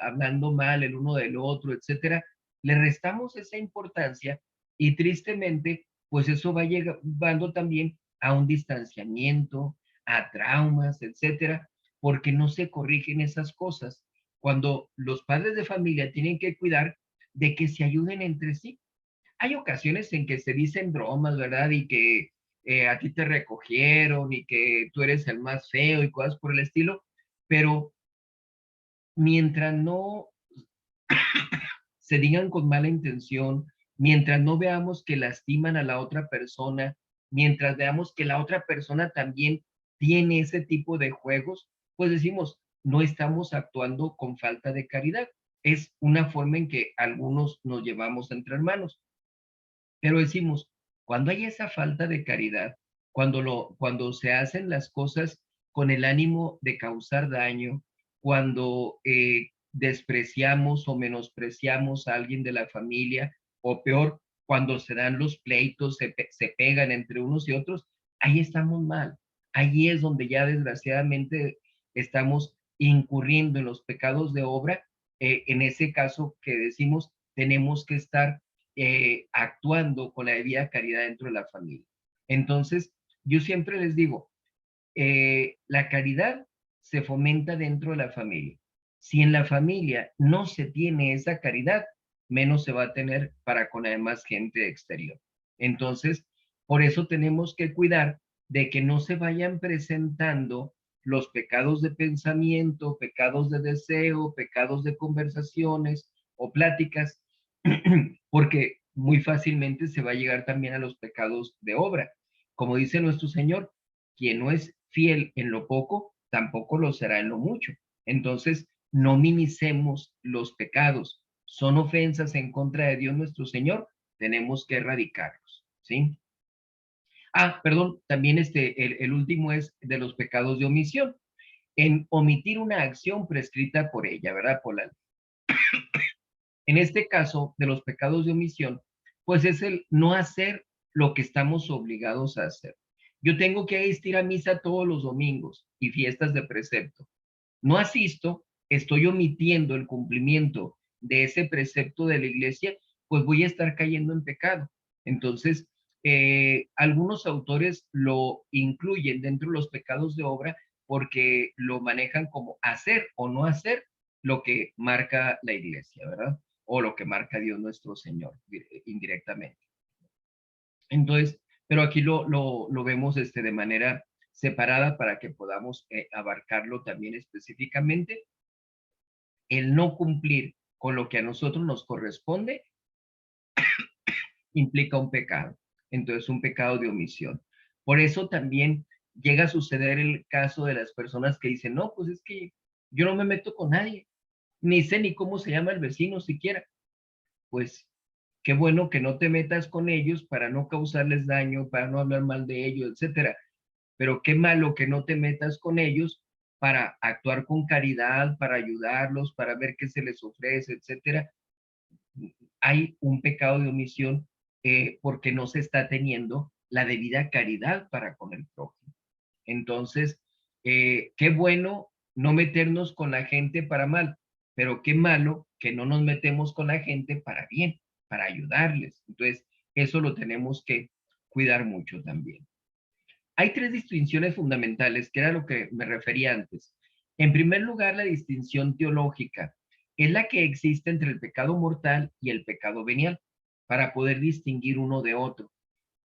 hablando mal el uno del otro, etcétera, le restamos esa importancia y tristemente, pues eso va llevando también a un distanciamiento, a traumas, etcétera, porque no se corrigen esas cosas. Cuando los padres de familia tienen que cuidar de que se ayuden entre sí. Hay ocasiones en que se dicen bromas, ¿verdad? Y que a ti te recogieron y que tú eres el más feo y cosas por el estilo, pero mientras no se digan con mala intención, mientras no veamos que lastiman a la otra persona, mientras veamos que la otra persona también tiene ese tipo de juegos, pues decimos, no estamos actuando con falta de caridad. Es una forma en que algunos nos llevamos entre hermanos. Pero decimos, cuando hay esa falta de caridad, cuando se hacen las cosas con el ánimo de causar daño, cuando despreciamos o menospreciamos a alguien de la familia, o peor, cuando se dan los pleitos, se pegan entre unos y otros, ahí estamos mal. Ahí es donde ya desgraciadamente estamos incurriendo en los pecados de obra. En ese caso que decimos, tenemos que estar actuando con la debida caridad dentro de la familia. Entonces, yo siempre les digo, la caridad se fomenta dentro de la familia. Si en la familia no se tiene esa caridad, menos se va a tener para con además gente exterior. Entonces, por eso tenemos que cuidar de que no se vayan presentando los pecados de pensamiento, pecados de deseo, pecados de conversaciones o pláticas, porque muy fácilmente se va a llegar también a los pecados de obra. Como dice nuestro Señor, quien no es fiel en lo poco, tampoco lo será en lo mucho. Entonces, no minimicemos los pecados. Son ofensas en contra de Dios nuestro Señor, tenemos que erradicarlos, ¿sí? Perdón, también el último es de los pecados de omisión. En omitir una acción prescrita por ella, ¿verdad? Por la ley. En este caso, de los pecados de omisión, pues es el no hacer lo que estamos obligados a hacer. Yo tengo que asistir a misa todos los domingos y fiestas de precepto. No asisto, estoy omitiendo el cumplimiento de ese precepto de la iglesia, pues voy a estar cayendo en pecado. Entonces, algunos autores lo incluyen dentro de los pecados de obra porque lo manejan como hacer o no hacer lo que marca la iglesia, ¿verdad? O lo que marca Dios nuestro Señor indirectamente. Entonces, pero aquí lo vemos de manera separada para que podamos abarcarlo también específicamente. El no cumplir con lo que a nosotros nos corresponde implica un pecado. Entonces, un pecado de omisión. Por eso también llega a suceder el caso de las personas que dicen, no, pues es que yo no me meto con nadie, ni sé ni cómo se llama el vecino siquiera. Pues qué bueno que no te metas con ellos para no causarles daño, para no hablar mal de ellos, etcétera. Pero qué malo que no te metas con ellos para actuar con caridad, para ayudarlos, para ver qué se les ofrece, etcétera. Hay un pecado de omisión porque no se está teniendo la debida caridad para con el prójimo. Entonces, qué bueno no meternos con la gente para mal, pero qué malo que no nos metemos con la gente para bien, para ayudarles. Entonces, eso lo tenemos que cuidar mucho también. Hay tres distinciones fundamentales, que era lo que me refería antes. En primer lugar, la distinción teológica es la que existe entre el pecado mortal y el pecado venial, para poder distinguir uno de otro.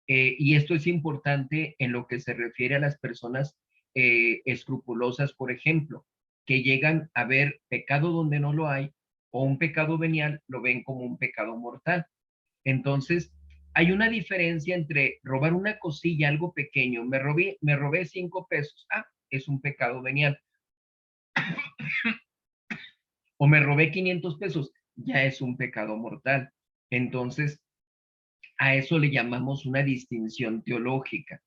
Y esto es importante en lo que se refiere a las personas escrupulosas, por ejemplo, que llegan a ver pecado donde no lo hay, o un pecado venial lo ven como un pecado mortal. Entonces, hay una diferencia entre robar una cosilla, algo pequeño, me robé 5 pesos, es un pecado venial. O me robé 500 pesos, ya es un pecado mortal. Entonces, a eso le llamamos una distinción teológica.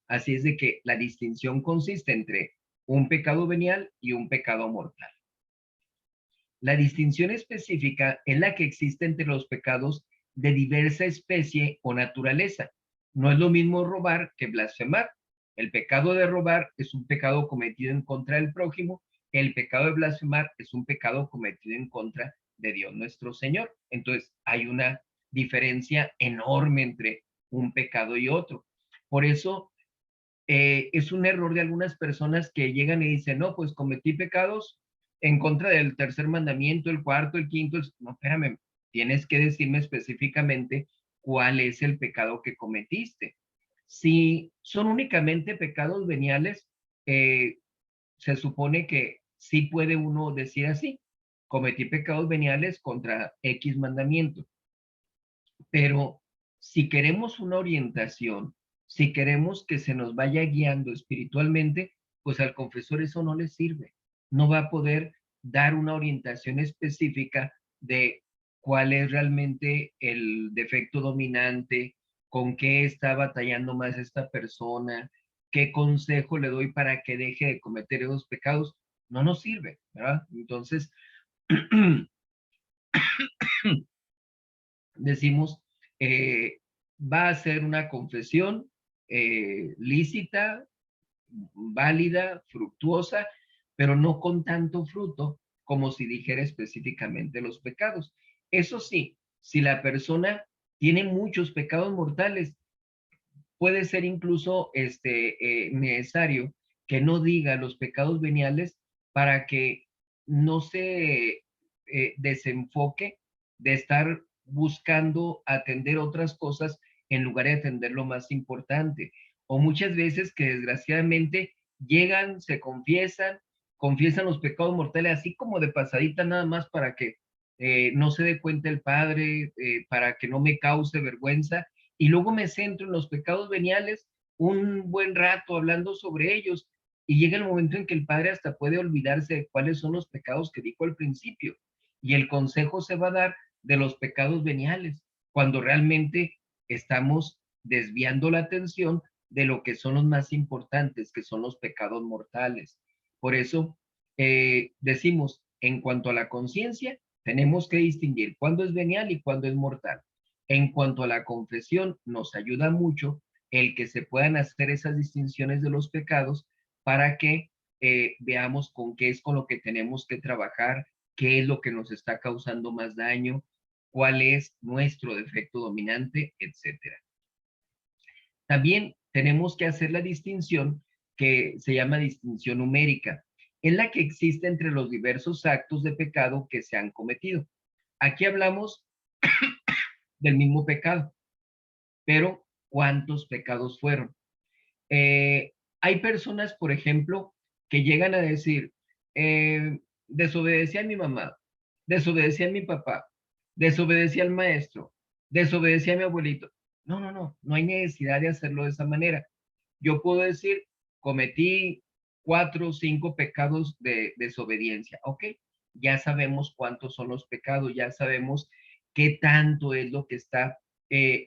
Así es de que la distinción consiste entre un pecado venial y un pecado mortal. La distinción específica es la que existe entre los pecados de diversa especie o naturaleza. No es lo mismo robar que blasfemar. El pecado de robar es un pecado cometido en contra del prójimo. El pecado de blasfemar es un pecado cometido en contra de Dios nuestro Señor. Entonces, hay una diferencia enorme entre un pecado y otro. Por eso, es un error de algunas personas que llegan y dicen, no, pues cometí pecados en contra del tercer mandamiento, el cuarto, el quinto. No, espérame, tienes que decirme específicamente cuál es el pecado que cometiste. Si son únicamente pecados veniales, se supone que sí puede uno decir así, cometí pecados veniales contra X mandamiento. Pero si queremos una orientación, si queremos que se nos vaya guiando espiritualmente, pues al confesor eso no le sirve. No va a poder dar una orientación específica de cuál es realmente el defecto dominante, con qué está batallando más esta persona, qué consejo le doy para que deje de cometer esos pecados. No nos sirve, ¿verdad? Entonces, decimos, va a ser una confesión lícita, válida, fructuosa, pero no con tanto fruto como si dijera específicamente los pecados. Eso sí, si la persona tiene muchos pecados mortales, puede ser incluso necesario que no diga los pecados veniales para que no se desenfoque de estar buscando atender otras cosas en lugar de atender lo más importante. O muchas veces que desgraciadamente llegan, se confiesan los pecados mortales, así como de pasadita nada más para que no se dé cuenta el padre, para que no me cause vergüenza, y luego me centro en los pecados veniales un buen rato hablando sobre ellos, y llega el momento en que el padre hasta puede olvidarse de cuáles son los pecados que dijo al principio, y el consejo se va a dar de los pecados veniales, cuando realmente estamos desviando la atención de lo que son los más importantes, que son los pecados mortales. Por eso decimos, en cuanto a la conciencia, tenemos que distinguir cuándo es venial y cuándo es mortal. En cuanto a la confesión, nos ayuda mucho el que se puedan hacer esas distinciones de los pecados para que veamos con qué es con lo que tenemos que trabajar, qué es lo que nos está causando más daño, cuál es nuestro defecto dominante, etcétera. También tenemos que hacer la distinción que se llama distinción numérica, en la que existe entre los diversos actos de pecado que se han cometido. Aquí hablamos del mismo pecado, pero ¿cuántos pecados fueron? Hay personas, por ejemplo, que llegan a decir, desobedecí a mi mamá, desobedecí a mi papá, desobedecí al maestro, desobedecí a mi abuelito. No, no, no, no hay necesidad de hacerlo de esa manera. Yo puedo decir, cometí 4 o 5 pecados de desobediencia. Ok, ya sabemos cuántos son los pecados, ya sabemos qué tanto es lo que está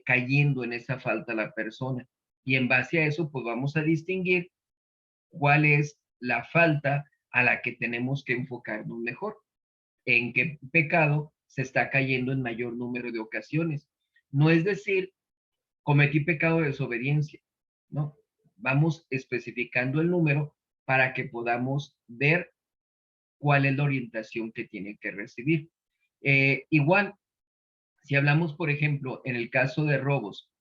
cayendo en esa falta la persona. Y en base a eso, pues vamos a distinguir cuál es la falta a la que tenemos que enfocarnos mejor, en qué pecado se está cayendo en mayor número de ocasiones. No es decir, cometí pecado de desobediencia, ¿no? Vamos especificando el número para que podamos ver cuál es la orientación que tiene que recibir. Igual, si hablamos, por ejemplo, en el caso de robos,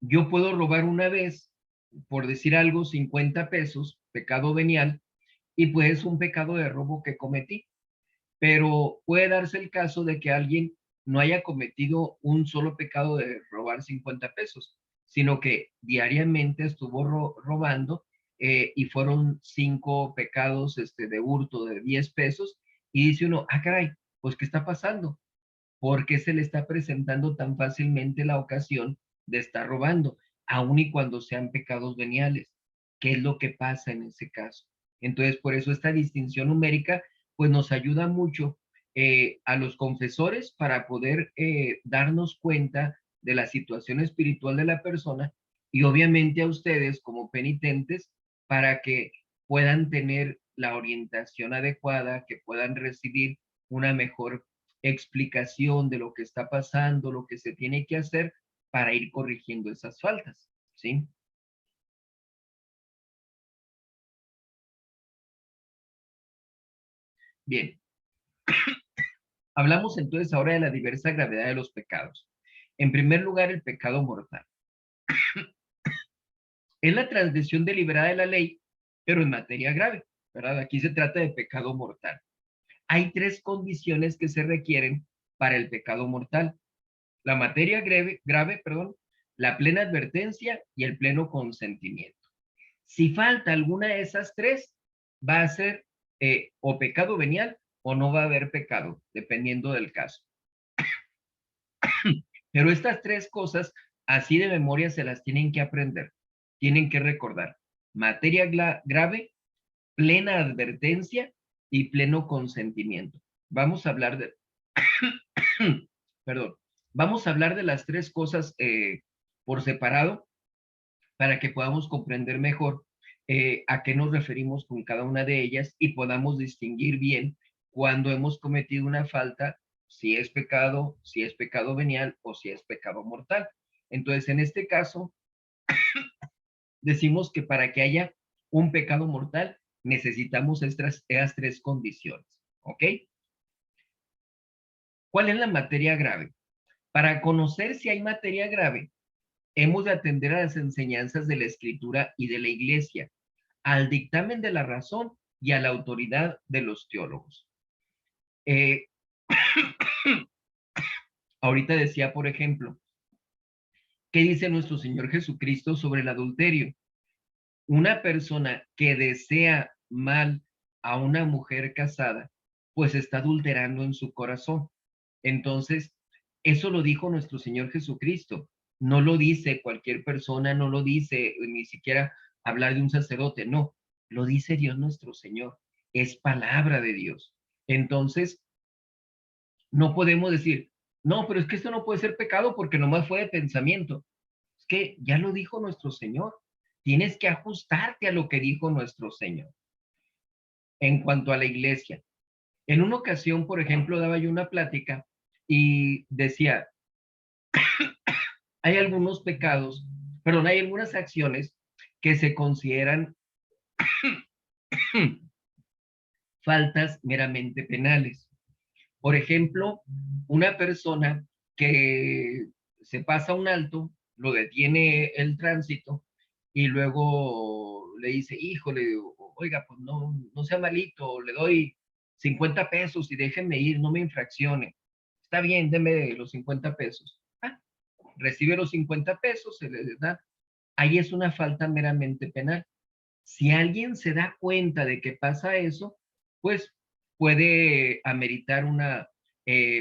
yo puedo robar una vez, por decir algo, 50 pesos, pecado venial, y pues es un pecado de robo que cometí. Pero puede darse el caso de que alguien no haya cometido un solo pecado de robar 50 pesos, sino que diariamente estuvo robando y fueron 5 pecados de hurto de 10 pesos y dice uno, ah, caray, pues ¿qué está pasando? ¿Por qué se le está presentando tan fácilmente la ocasión de estar robando, aun y cuando sean pecados veniales? ¿Qué es lo que pasa en ese caso? Entonces, por eso esta distinción numérica, pues nos ayuda mucho a los confesores para poder darnos cuenta de la situación espiritual de la persona y obviamente a ustedes como penitentes para que puedan tener la orientación adecuada, que puedan recibir una mejor explicación de lo que está pasando, lo que se tiene que hacer para ir corrigiendo esas faltas, ¿sí? Bien, hablamos entonces ahora de la diversa gravedad de los pecados. En primer lugar, el pecado mortal. Es la transgresión deliberada de la ley, pero en materia grave, ¿verdad? Aquí se trata de pecado mortal. Hay 3 condiciones que se requieren para el pecado mortal. La materia grave, perdón, la plena advertencia y el pleno consentimiento. Si falta alguna de esas 3, va a ser o pecado venial o no va a haber pecado, dependiendo del caso. Pero estas 3 cosas, así de memoria, se las tienen que aprender, tienen que recordar. Materia grave, plena advertencia y pleno consentimiento. Vamos a hablar de, perdón, vamos a hablar de las 3 cosas por separado para que podamos comprender mejor a qué nos referimos con cada una de ellas y podamos distinguir bien cuando hemos cometido una falta, si es pecado venial o si es pecado mortal. Entonces, en este caso, decimos que para que haya un pecado mortal, necesitamos estas 3 condiciones, ¿ok? ¿Cuál es la materia grave? Para conocer si hay materia grave, hemos de atender a las enseñanzas de la Escritura y de la Iglesia, al dictamen de la razón y a la autoridad de los teólogos. Ahorita decía, por ejemplo, ¿Qué dice nuestro Señor Jesucristo sobre el adulterio? Una persona que desea mal a una mujer casada, pues está adulterando en su corazón. Entonces, eso lo dijo nuestro Señor Jesucristo. No lo dice cualquier persona, no lo dice ni siquiera hablar de un sacerdote, no, lo dice Dios nuestro Señor. Es palabra de Dios. Entonces, no podemos decir, no, pero es que esto no puede ser pecado porque nomás fue de pensamiento. Es que ya lo dijo nuestro Señor. Tienes que ajustarte a lo que dijo nuestro Señor. En cuanto a la iglesia, en una ocasión, por ejemplo, daba yo una plática y decía, hay algunos pecados, perdón, hay algunas acciones que se consideran faltas meramente penales. Por ejemplo, una persona que se pasa un alto, lo detiene el tránsito y luego le dice, híjole, oiga, pues no sea malito, le doy 50 pesos y déjenme ir, no me infraccione. Está bien, deme los 50 pesos. Ah, recibe los 50 pesos, se le da. Ahí es una falta meramente penal. Si alguien se da cuenta de que pasa eso, pues puede ameritar una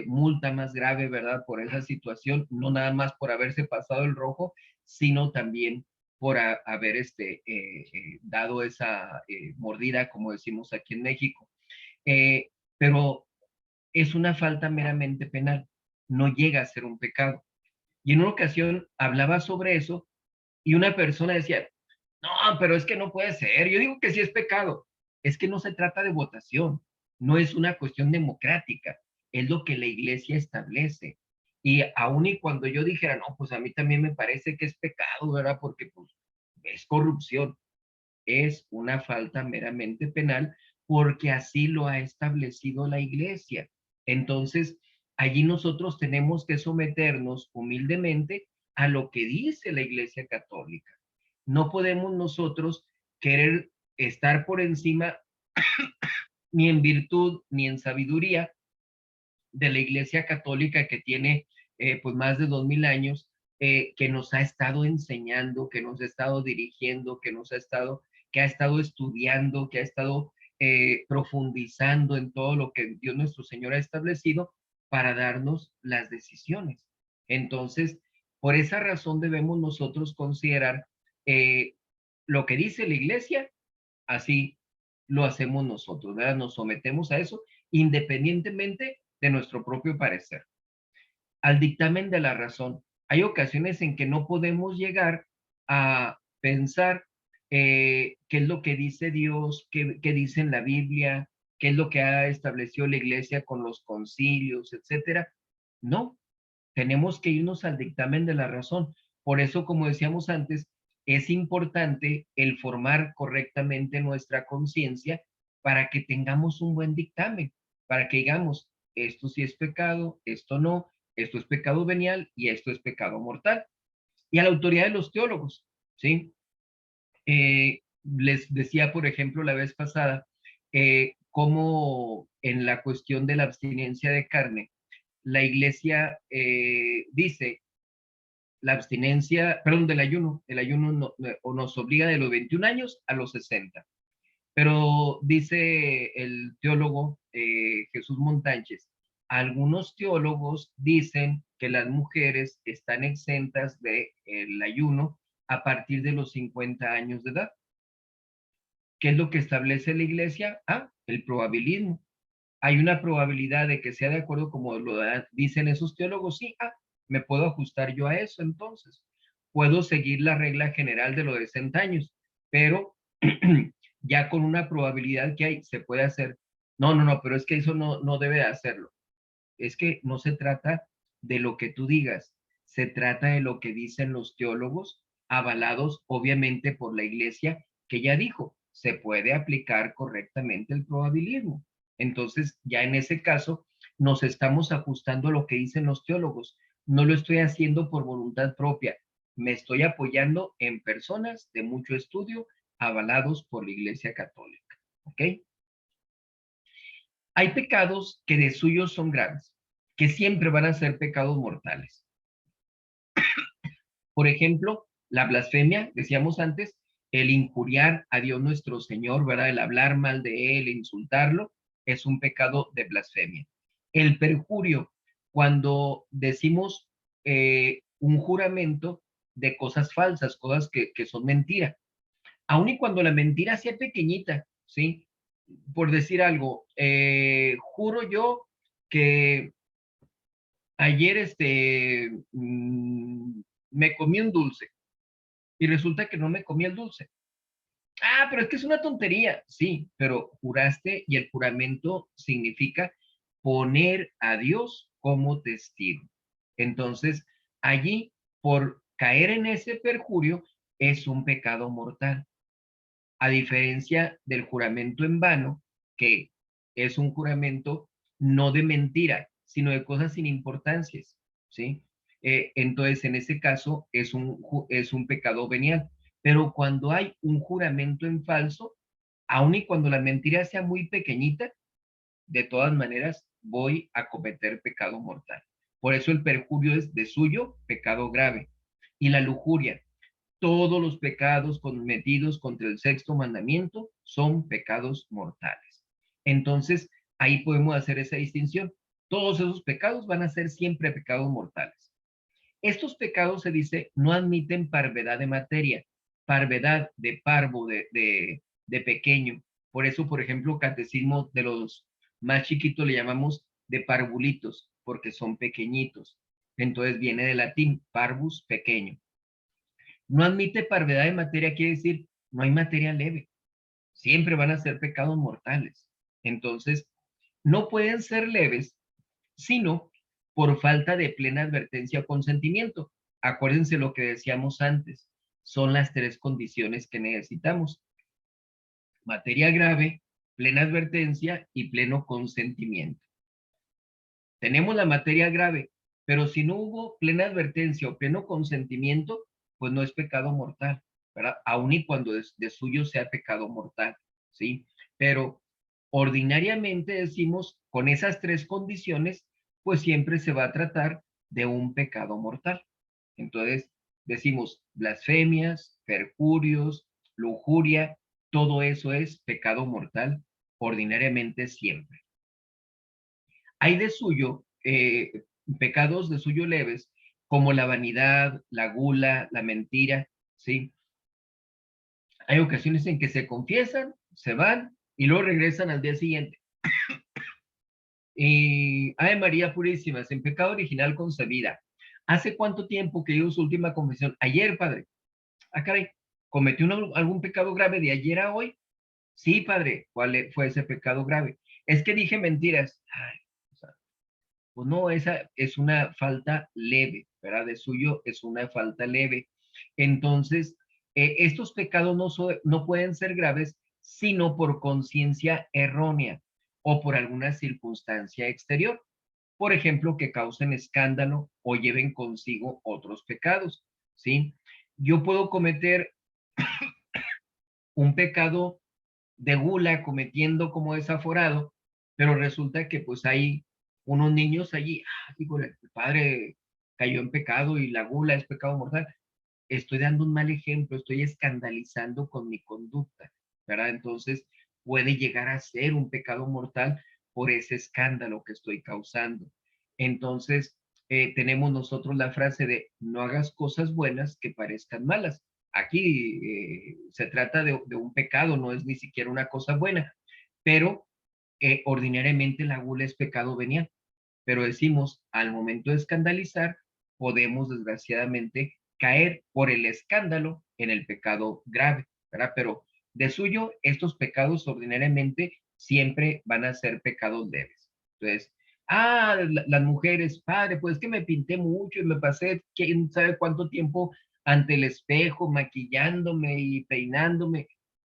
multa más grave, ¿verdad? Por esa situación, no nada más por haberse pasado el rojo, sino también por haber dado esa mordida, como decimos aquí en México. Pero es una falta meramente penal, no llega a ser un pecado. Y en una ocasión hablaba sobre eso y una persona decía, no, pero es que no puede ser. Yo digo que sí es pecado. Es que no se trata de votación, no es una cuestión democrática, es lo que la iglesia establece. Y aun y cuando yo dijera, no, pues a mí también me parece que es pecado, ¿verdad? Porque pues es corrupción, es una falta meramente penal porque así lo ha establecido la iglesia. Entonces, allí nosotros tenemos que someternos humildemente a lo que dice la iglesia católica. No podemos nosotros querer estar por encima ni en virtud ni en sabiduría de la iglesia católica que tiene pues más de 2000 años, que nos ha estado enseñando, que nos ha estado dirigiendo, que ha estado estudiando, que ha estado profundizando en todo lo que Dios nuestro Señor ha establecido para darnos las decisiones. Entonces, por esa razón debemos nosotros considerar eh, lo que dice la iglesia, así lo hacemos nosotros, ¿verdad? Nos sometemos a eso independientemente de nuestro propio parecer. Al dictamen de la razón. Hay ocasiones en que no podemos llegar a pensar qué es lo que dice Dios, qué dice en la Biblia, qué es lo que ha establecido la iglesia con los concilios, etcétera. No, tenemos que irnos al dictamen de la razón. Por eso, como decíamos antes, es importante el formar correctamente nuestra conciencia para que tengamos un buen dictamen, para que digamos, esto sí es pecado, esto no, esto es pecado venial y esto es pecado mortal. Y a la autoridad de los teólogos, ¿sí? Les decía, por ejemplo, la vez pasada, cómo en la cuestión de la abstinencia de carne, la iglesia dice la abstinencia, perdón, el ayuno nos obliga de los 21 años a los 60. Pero dice el teólogo Jesús Montánchez, algunos teólogos dicen que las mujeres están exentas del ayuno a partir de los 50 años de edad. ¿Qué es lo que establece la iglesia? Ah, el probabilismo. Hay una probabilidad de que sea de acuerdo como lo dicen esos teólogos, sí, me puedo ajustar yo a eso entonces. Puedo seguir la regla general de los 60 años, pero ya con una probabilidad que hay, se puede hacer. No, pero es que eso no debe de hacerlo. Es que no se trata de lo que tú digas, se trata de lo que dicen los teólogos, avalados obviamente por la iglesia, que ya dijo, se puede aplicar correctamente el probabilismo. Entonces, ya en ese caso, nos estamos ajustando a lo que dicen los teólogos. No lo estoy haciendo por voluntad propia, me estoy apoyando en personas de mucho estudio, avalados por la Iglesia Católica. ¿Ok? Hay pecados que de suyo son graves, que siempre van a ser pecados mortales. Por ejemplo, la blasfemia, decíamos antes, el injuriar a Dios nuestro Señor, ¿verdad? El hablar mal de Él, insultarlo, es un pecado de blasfemia. El perjurio, cuando decimos un juramento de cosas falsas, cosas que son mentira, aun y cuando la mentira sea pequeñita, ¿sí? Por decir algo, juro yo que ayer me comí un dulce y resulta que no me comí el dulce. Ah, pero es que es una tontería. Sí, pero juraste y el juramento significa poner a Dios como testigo. Entonces, allí, por caer en ese perjurio, es un pecado mortal. A diferencia del juramento en vano, que es un juramento no de mentira, sino de cosas sin importancias, ¿sí? Entonces, en ese caso, es un pecado venial. Pero cuando hay un juramento en falso, aun y cuando la mentira sea muy pequeñita, de todas maneras voy a cometer pecado mortal. Por eso el perjurio es de suyo, pecado grave. Y la lujuria, todos los pecados cometidos contra el sexto mandamiento son pecados mortales. Entonces, ahí podemos hacer esa distinción. Todos esos pecados van a ser siempre pecados mortales. Estos pecados, se dice, no admiten parvedad de materia, parvedad de parvo, de pequeño. Por eso, por ejemplo, catecismo de los más chiquitos le llamamos de parvulitos, porque son pequeñitos. Entonces viene del latín parvus, pequeño. No admite parvedad de materia, quiere decir, no hay materia leve. Siempre van a ser pecados mortales. Entonces, no pueden ser leves, sino por falta de plena advertencia o consentimiento. Acuérdense lo que decíamos antes. Son las tres condiciones que necesitamos. Materia grave, plena advertencia y pleno consentimiento. Tenemos la materia grave, pero si no hubo plena advertencia o pleno consentimiento, pues no es pecado mortal, ¿verdad? Aun y cuando de suyo sea pecado mortal, ¿sí? Pero ordinariamente decimos, con esas tres condiciones, pues siempre se va a tratar de un pecado mortal. Entonces, decimos blasfemias, perjurios, lujuria, todo eso es pecado mortal ordinariamente siempre. Hay de suyo pecados de suyo leves, como la vanidad, la gula, la mentira, ¿sí? Hay ocasiones en que se confiesan, se van y luego regresan al día siguiente. Y, ay, María Purísima, sin pecado original concebida. ¿Hace cuánto tiempo que dio su última confesión? Ayer, padre. Ah, caray, ¿cometió algún pecado grave de ayer a hoy? Sí, padre. ¿Cuál fue ese pecado grave? Es que dije mentiras. Ay, o sea, pues no, esa es una falta leve, ¿verdad? De suyo es una falta leve. Entonces, estos pecados no pueden ser graves, sino por conciencia errónea o por alguna circunstancia exterior. Por ejemplo, que causen escándalo o lleven consigo otros pecados, ¿sí? Yo puedo cometer un pecado de gula cometiendo como desaforado, pero resulta que pues hay unos niños allí, el padre cayó en pecado y la gula es pecado mortal. Estoy dando un mal ejemplo, estoy escandalizando con mi conducta, ¿verdad? Entonces puede llegar a ser un pecado mortal por ese escándalo que estoy causando. Entonces, tenemos nosotros la frase de no hagas cosas buenas que parezcan malas. Aquí se trata de un pecado, no es ni siquiera una cosa buena, pero ordinariamente la gula es pecado venial. Pero decimos, al momento de escandalizar, podemos desgraciadamente caer por el escándalo en el pecado grave, ¿verdad? Pero de suyo, estos pecados ordinariamente siempre van a ser pecados leves. Entonces, las mujeres, padre, pues que me pinté mucho y me pasé quién sabe cuánto tiempo ante el espejo, maquillándome y peinándome.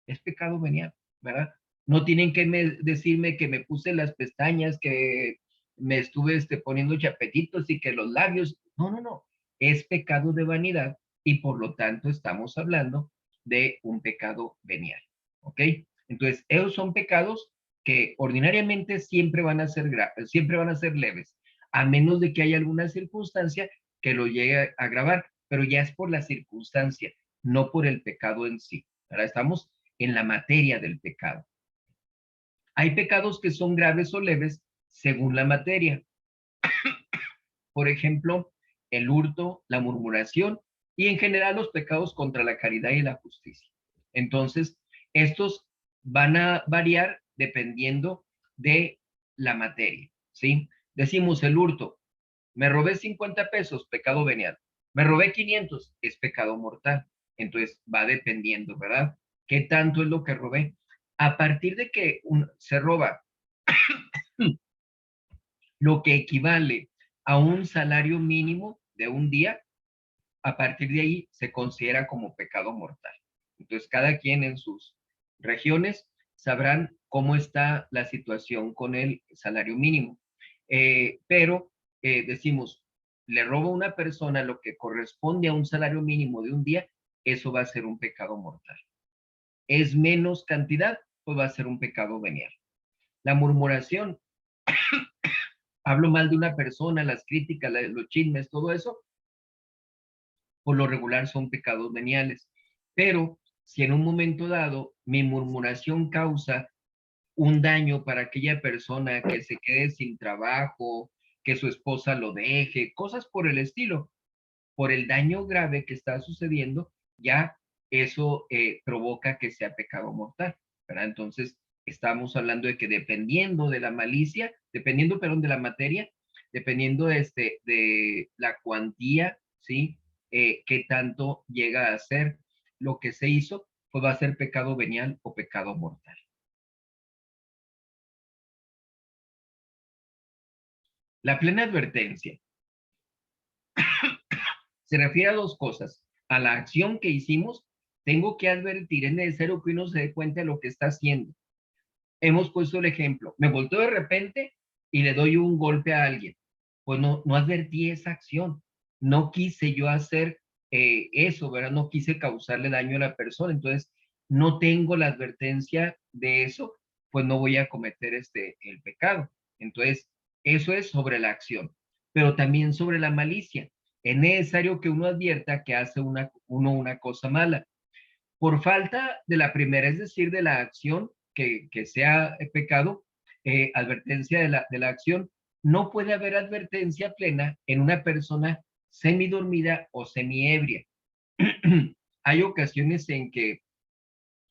Es pecado venial, ¿verdad? No tienen que decirme que me puse las pestañas, que me estuve poniendo chapetitos y que los labios. No, no, no. Es pecado de vanidad y por lo tanto estamos hablando de un pecado venial. ¿Ok? Entonces, esos son pecados que ordinariamente siempre van a ser leves, a menos de que haya alguna circunstancia que lo llegue a agravar. pero ya es por la circunstancia, no por el pecado en sí. Ahora estamos en la materia del pecado. Hay pecados que son graves o leves según la materia. Por ejemplo, el hurto, la murmuración y en general los pecados contra la caridad y la justicia. Entonces, estos van a variar dependiendo de la materia, ¿sí? Decimos el hurto, me robé 50 pesos, pecado venial. Me robé 500, es pecado mortal. Entonces, va dependiendo, ¿verdad? ¿Qué tanto es lo que robé? A partir de que se roba lo que equivale a un salario mínimo de un día, a partir de ahí se considera como pecado mortal. Entonces, cada quien en sus regiones sabrán cómo está la situación con el salario mínimo. Pero decimos, le robo a una persona lo que corresponde a un salario mínimo de un día, eso va a ser un pecado mortal. Es menos cantidad, pues va a ser un pecado venial. La murmuración, hablo mal de una persona, las críticas, los chismes, todo eso, por lo regular son pecados veniales. Pero si en un momento dado mi murmuración causa un daño para aquella persona que se quede sin trabajo, que su esposa lo deje, cosas por el estilo, por el daño grave que está sucediendo, ya eso provoca que sea pecado mortal, ¿verdad? Entonces, estamos hablando de que dependiendo de la malicia, dependiendo, perdón, de la materia, dependiendo de la cuantía, ¿sí? Qué tanto llega a ser lo que se hizo, pues va a ser pecado venial o pecado mortal. La plena advertencia se refiere a dos cosas. A la acción que hicimos, tengo que advertir, es necesario que uno se dé cuenta de lo que está haciendo. Hemos puesto el ejemplo, me volteo de repente y le doy un golpe a alguien. Pues no advertí esa acción. No quise yo hacer eso, ¿verdad? No quise causarle daño a la persona. Entonces, no tengo la advertencia de eso, pues no voy a cometer el pecado. Entonces, eso es sobre la acción, pero también sobre la malicia. Es necesario que uno advierta que hace uno una cosa mala. Por falta de la primera, es decir, de la acción que sea pecado, advertencia de la acción, no puede haber advertencia plena en una persona semidormida o semiebria. Hay ocasiones en que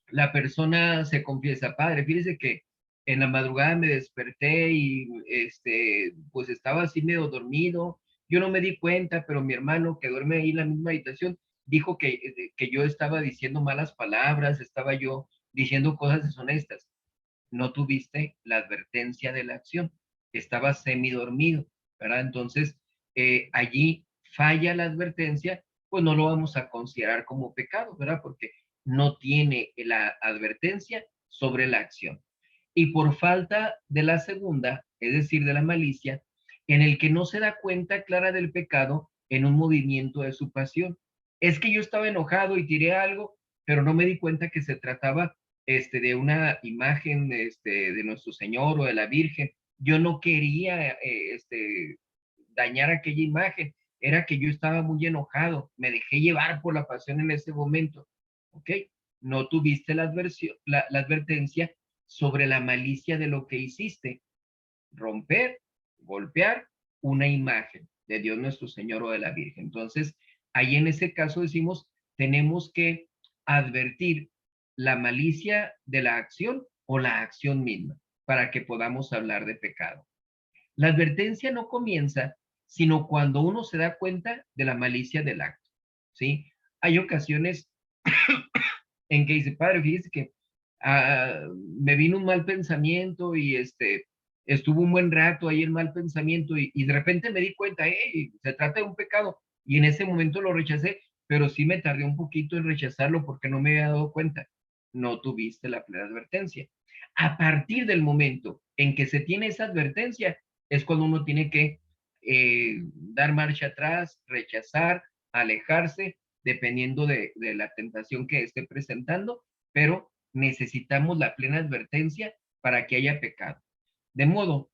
la persona se confiesa, padre, fíjese que en la madrugada me desperté y pues estaba así medio dormido, yo no me di cuenta, pero mi hermano que duerme ahí en la misma habitación dijo que yo estaba diciendo malas palabras, estaba yo diciendo cosas deshonestas. No tuviste la advertencia de la acción, estaba semidormido, ¿verdad? Entonces, allí falla la advertencia, pues no lo vamos a considerar como pecado, ¿verdad? Porque no tiene la advertencia sobre la acción. Y por falta de la segunda, es decir, de la malicia, en el que no se da cuenta clara del pecado en un movimiento de su pasión. Es que yo estaba enojado y tiré algo, pero no me di cuenta que se trataba de una imagen de nuestro Señor o de la Virgen. Yo no quería dañar aquella imagen, era que yo estaba muy enojado, me dejé llevar por la pasión en ese momento, ¿ok? No tuviste la advertencia sobre la malicia de lo que hiciste, romper, golpear una imagen de Dios nuestro Señor o de la Virgen. Entonces, ahí en ese caso decimos, tenemos que advertir la malicia de la acción o la acción misma para que podamos hablar de pecado. La advertencia no comienza sino cuando uno se da cuenta de la malicia del acto, ¿sí? Hay ocasiones en que dice, padre, fíjese que me vino un mal pensamiento y estuvo un buen rato ahí el mal pensamiento y de repente me di cuenta, hey, se trata de un pecado y en ese momento lo rechacé, pero sí me tardé un poquito en rechazarlo porque no me había dado cuenta. No tuviste la plena advertencia. A partir del momento en que se tiene esa advertencia, es cuando uno tiene que dar marcha atrás, rechazar, alejarse, dependiendo de la tentación que esté presentando, pero necesitamos la plena advertencia para que haya pecado. De modo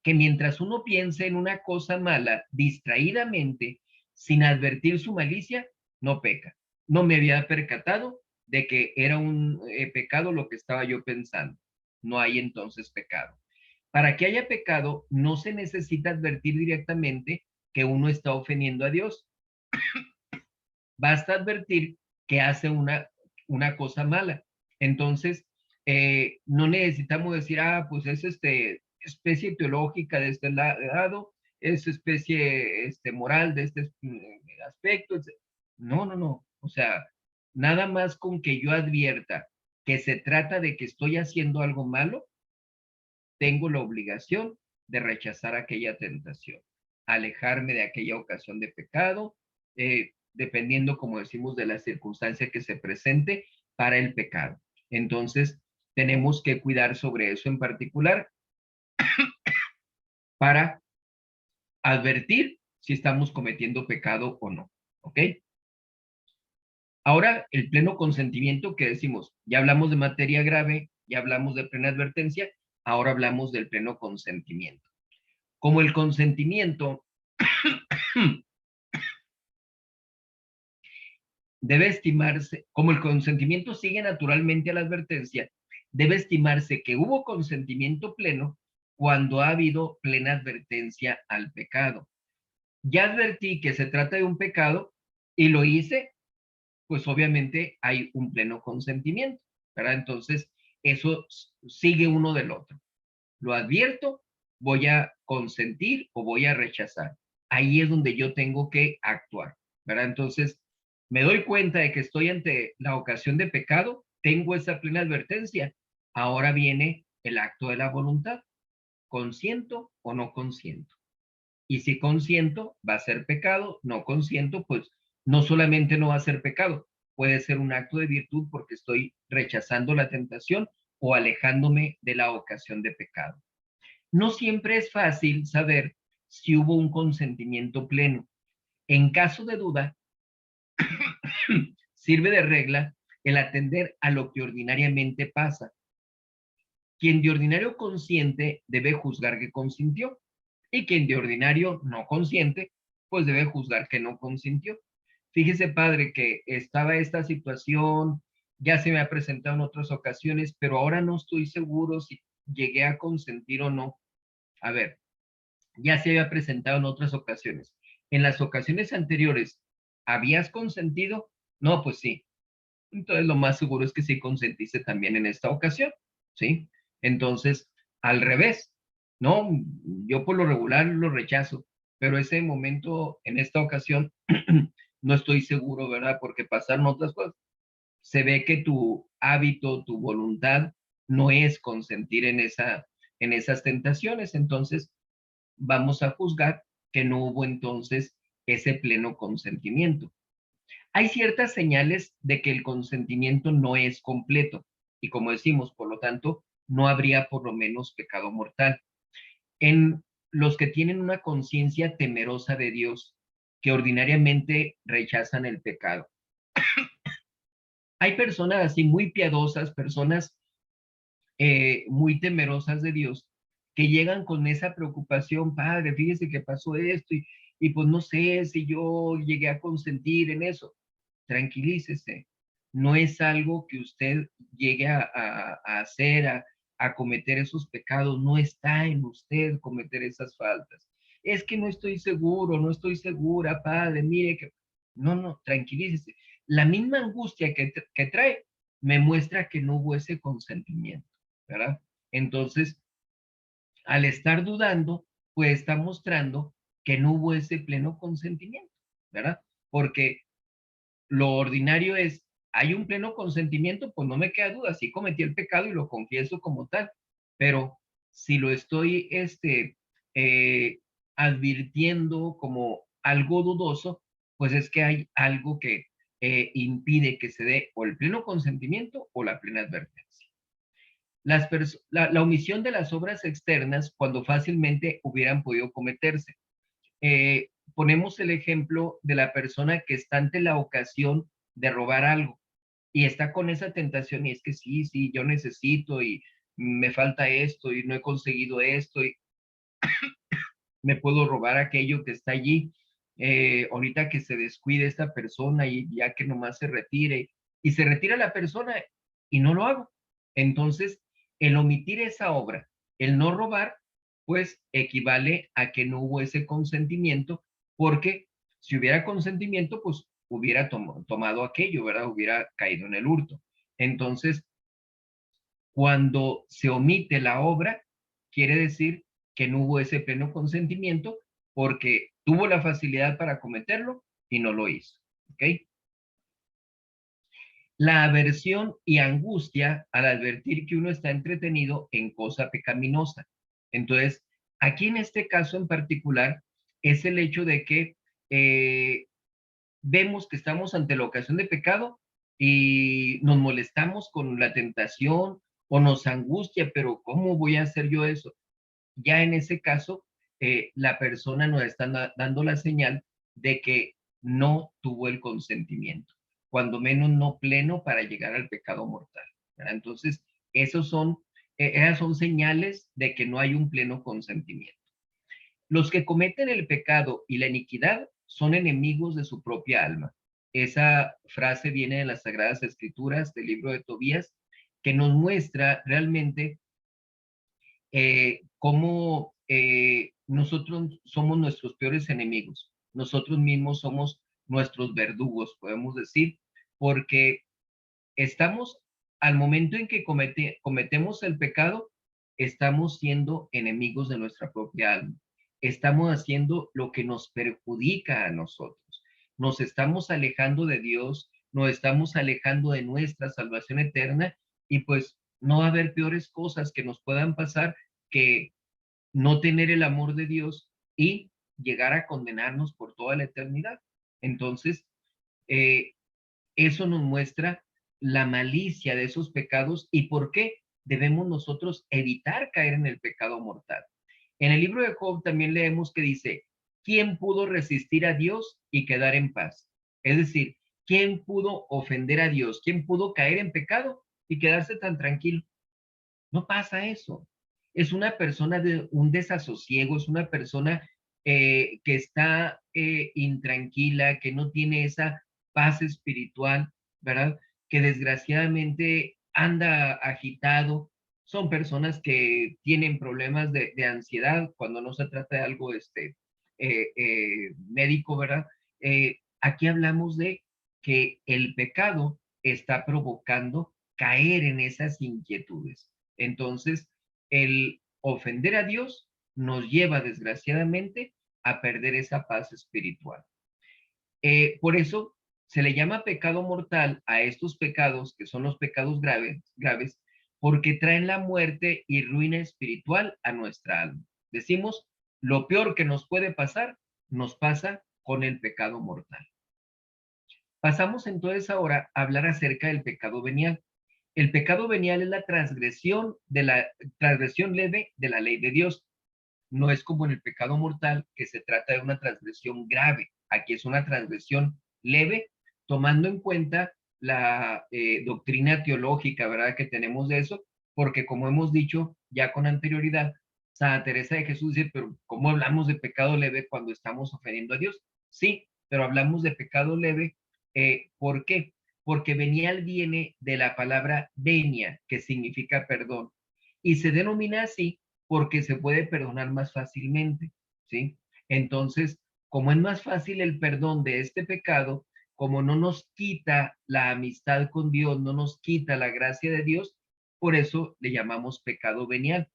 que mientras uno piense en una cosa mala distraídamente, sin advertir su malicia, no peca. No me había percatado de que era un pecado lo que estaba yo pensando. No hay entonces pecado. Para que haya pecado, no se necesita advertir directamente que uno está ofendiendo a Dios. Basta advertir que hace una cosa mala. Entonces, no necesitamos decir, pues es especie teológica de este lado, es especie moral de este aspecto. No, no, no. O sea, nada más con que yo advierta que se trata de que estoy haciendo algo malo, tengo la obligación de rechazar aquella tentación, alejarme de aquella ocasión de pecado, dependiendo, como decimos, de la circunstancia que se presente para el pecado. Entonces, tenemos que cuidar sobre eso en particular para advertir si estamos cometiendo pecado o no. ¿Ok? Ahora, el pleno consentimiento que decimos, ya hablamos de materia grave, ya hablamos de plena advertencia, ahora hablamos del pleno consentimiento. Como el consentimiento debe estimarse, como el consentimiento sigue naturalmente a la advertencia, debe estimarse que hubo consentimiento pleno cuando ha habido plena advertencia al pecado. Ya advertí que se trata de un pecado y lo hice, pues obviamente hay un pleno consentimiento, ¿verdad? Entonces, eso sigue uno del otro. Lo advierto, voy a consentir o voy a rechazar. Ahí es donde yo tengo que actuar, ¿verdad? Entonces, me doy cuenta de que estoy ante la ocasión de pecado, tengo esa plena advertencia. Ahora viene el acto de la voluntad. ¿Consiento o no consiento? Y si consiento, va a ser pecado. No consiento, pues no solamente no va a ser pecado, puede ser un acto de virtud porque estoy rechazando la tentación o alejándome de la ocasión de pecado. No siempre es fácil saber si hubo un consentimiento pleno. En caso de duda, sirve de regla el atender a lo que ordinariamente pasa. Quien de ordinario consiente debe juzgar que consintió, y quien de ordinario no consiente, pues debe juzgar que no consintió. Fíjese, padre, que estaba esta situación, ya se me ha presentado en otras ocasiones, pero ahora no estoy seguro si llegué a consentir o no. A ver, ya se había presentado en otras ocasiones. En las ocasiones anteriores, ¿habías consentido? No, pues sí. Entonces lo más seguro es que sí consentiste también en esta ocasión, ¿sí? Entonces, al revés, ¿no? Yo por lo regular lo rechazo, pero ese momento, en esta ocasión, no estoy seguro, ¿verdad? Porque pasaron otras cosas. Se ve que tu hábito, tu voluntad, no es consentir en esas tentaciones, entonces vamos a juzgar que no hubo entonces ese pleno consentimiento. Hay ciertas señales de que el consentimiento no es completo y como decimos, por lo tanto, no habría por lo menos pecado mortal. En los que tienen una conciencia temerosa de Dios, que ordinariamente rechazan el pecado. Hay personas así muy piadosas, personas muy temerosas de Dios, que llegan con esa preocupación, padre, fíjese que pasó esto y pues no sé si yo llegué a consentir en eso. Tranquilícese, no es algo que usted llegue a hacer, a cometer esos pecados, no está en usted cometer esas faltas. Es que no estoy seguro, no estoy segura, padre, mire que... No, no, tranquilícese. La misma angustia que trae me muestra que no hubo ese consentimiento, ¿verdad? Entonces, al estar dudando, pues está mostrando que no hubo ese pleno consentimiento, ¿verdad? Porque lo ordinario es, hay un pleno consentimiento, pues no me queda duda, sí cometí el pecado y lo confieso como tal, pero si lo estoy eh, advirtiendo como algo dudoso, pues es que hay algo que impide que se dé o el pleno consentimiento o la plena advertencia. La omisión de las obras externas cuando fácilmente hubieran podido cometerse. Ponemos el ejemplo de la persona que está ante la ocasión de robar algo y está con esa tentación y es que sí, sí, yo necesito y me falta esto y no he conseguido esto y me puedo robar aquello que está allí ahorita que se descuide esta persona y ya que nomás se retire, y se retira la persona y no lo hago. Entonces, el omitir esa obra, el no robar, pues equivale a que no hubo ese consentimiento, porque si hubiera consentimiento, pues hubiera tomado aquello, ¿verdad? Hubiera caído en el hurto. Entonces, cuando se omite la obra, quiere decir que no hubo ese pleno consentimiento porque tuvo la facilidad para cometerlo y no lo hizo. ¿Ok? La aversión y angustia al advertir que uno está entretenido en cosa pecaminosa. Entonces, aquí en este caso en particular, es el hecho de que vemos que estamos ante la ocasión de pecado y nos molestamos con la tentación o nos angustia, pero ¿cómo voy a hacer yo eso? Ya en ese caso, la persona nos está dando la señal de que no tuvo el consentimiento, cuando menos no pleno para llegar al pecado mortal, ¿verdad? Entonces, esas son señales de que no hay un pleno consentimiento. Los que cometen el pecado y la iniquidad son enemigos de su propia alma. Esa frase viene de las Sagradas Escrituras, del libro de Tobías, que nos muestra realmente cómo nosotros somos nuestros peores enemigos. Nosotros mismos somos nuestros verdugos, podemos decir, porque estamos, al momento en que cometemos el pecado, estamos siendo enemigos de nuestra propia alma. Estamos haciendo lo que nos perjudica a nosotros. Nos estamos alejando de Dios, nos estamos alejando de nuestra salvación eterna y pues no va a haber peores cosas que nos puedan pasar que no tener el amor de Dios y llegar a condenarnos por toda la eternidad. Entonces, eh, eso nos muestra la malicia de esos pecados y por qué debemos nosotros evitar caer en el pecado mortal. En el libro de Job también leemos que dice, ¿quién pudo resistir a Dios y quedar en paz? Es decir, ¿quién pudo ofender a Dios? ¿Quién pudo caer en pecado y quedarse tan tranquilo? No pasa eso. Es una persona de un desasosiego, es una persona que está intranquila, que no tiene esa paz espiritual, ¿verdad? Que desgraciadamente anda agitado. Son personas que tienen problemas de ansiedad cuando no se trata de algo médico, ¿verdad? Aquí hablamos de que el pecado está provocando caer en esas inquietudes. Entonces, el ofender a Dios nos lleva desgraciadamente a perder esa paz espiritual. Por eso se le llama pecado mortal a estos pecados, que son los pecados graves, porque traen la muerte y ruina espiritual a nuestra alma. Decimos, lo peor que nos puede pasar, nos pasa con el pecado mortal. Pasamos entonces ahora a hablar acerca del pecado venial. El pecado venial es la transgresión leve de la ley de Dios. No es como en el pecado mortal, que se trata de una transgresión grave. Aquí es una transgresión leve, tomando en cuenta la doctrina teológica, ¿verdad? Que tenemos de eso, porque como hemos dicho ya con anterioridad, Santa Teresa de Jesús dice, pero ¿cómo hablamos de pecado leve cuando estamos ofendiendo a Dios? Sí, pero hablamos de pecado leve. ¿Por qué? Porque venial viene de la palabra venia, que significa perdón, y se denomina así porque se puede perdonar más fácilmente, ¿sí? Entonces, como es más fácil el perdón de este pecado, como no nos quita la amistad con Dios, no nos quita la gracia de Dios, por eso le llamamos pecado venial.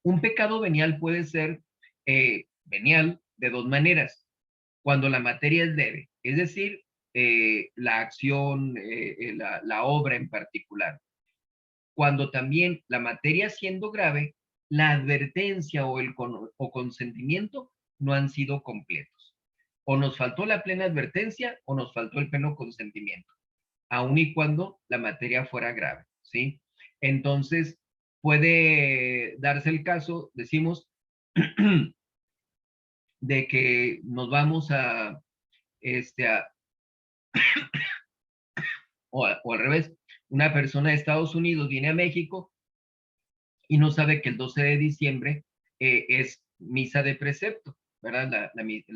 Un pecado venial puede ser venial de dos maneras. Cuando la materia es leve, es decir, la acción, la obra en particular. Cuando también la materia siendo grave, la advertencia o consentimiento no han sido completos. O nos faltó la plena advertencia o nos faltó el pleno consentimiento, aun y cuando la materia fuera grave, ¿sí? Entonces, puede darse el caso, decimos, de que nos vamos este, a o al revés, una persona de Estados Unidos viene a México y no sabe que el 12 de diciembre es misa de precepto, ¿verdad? La misa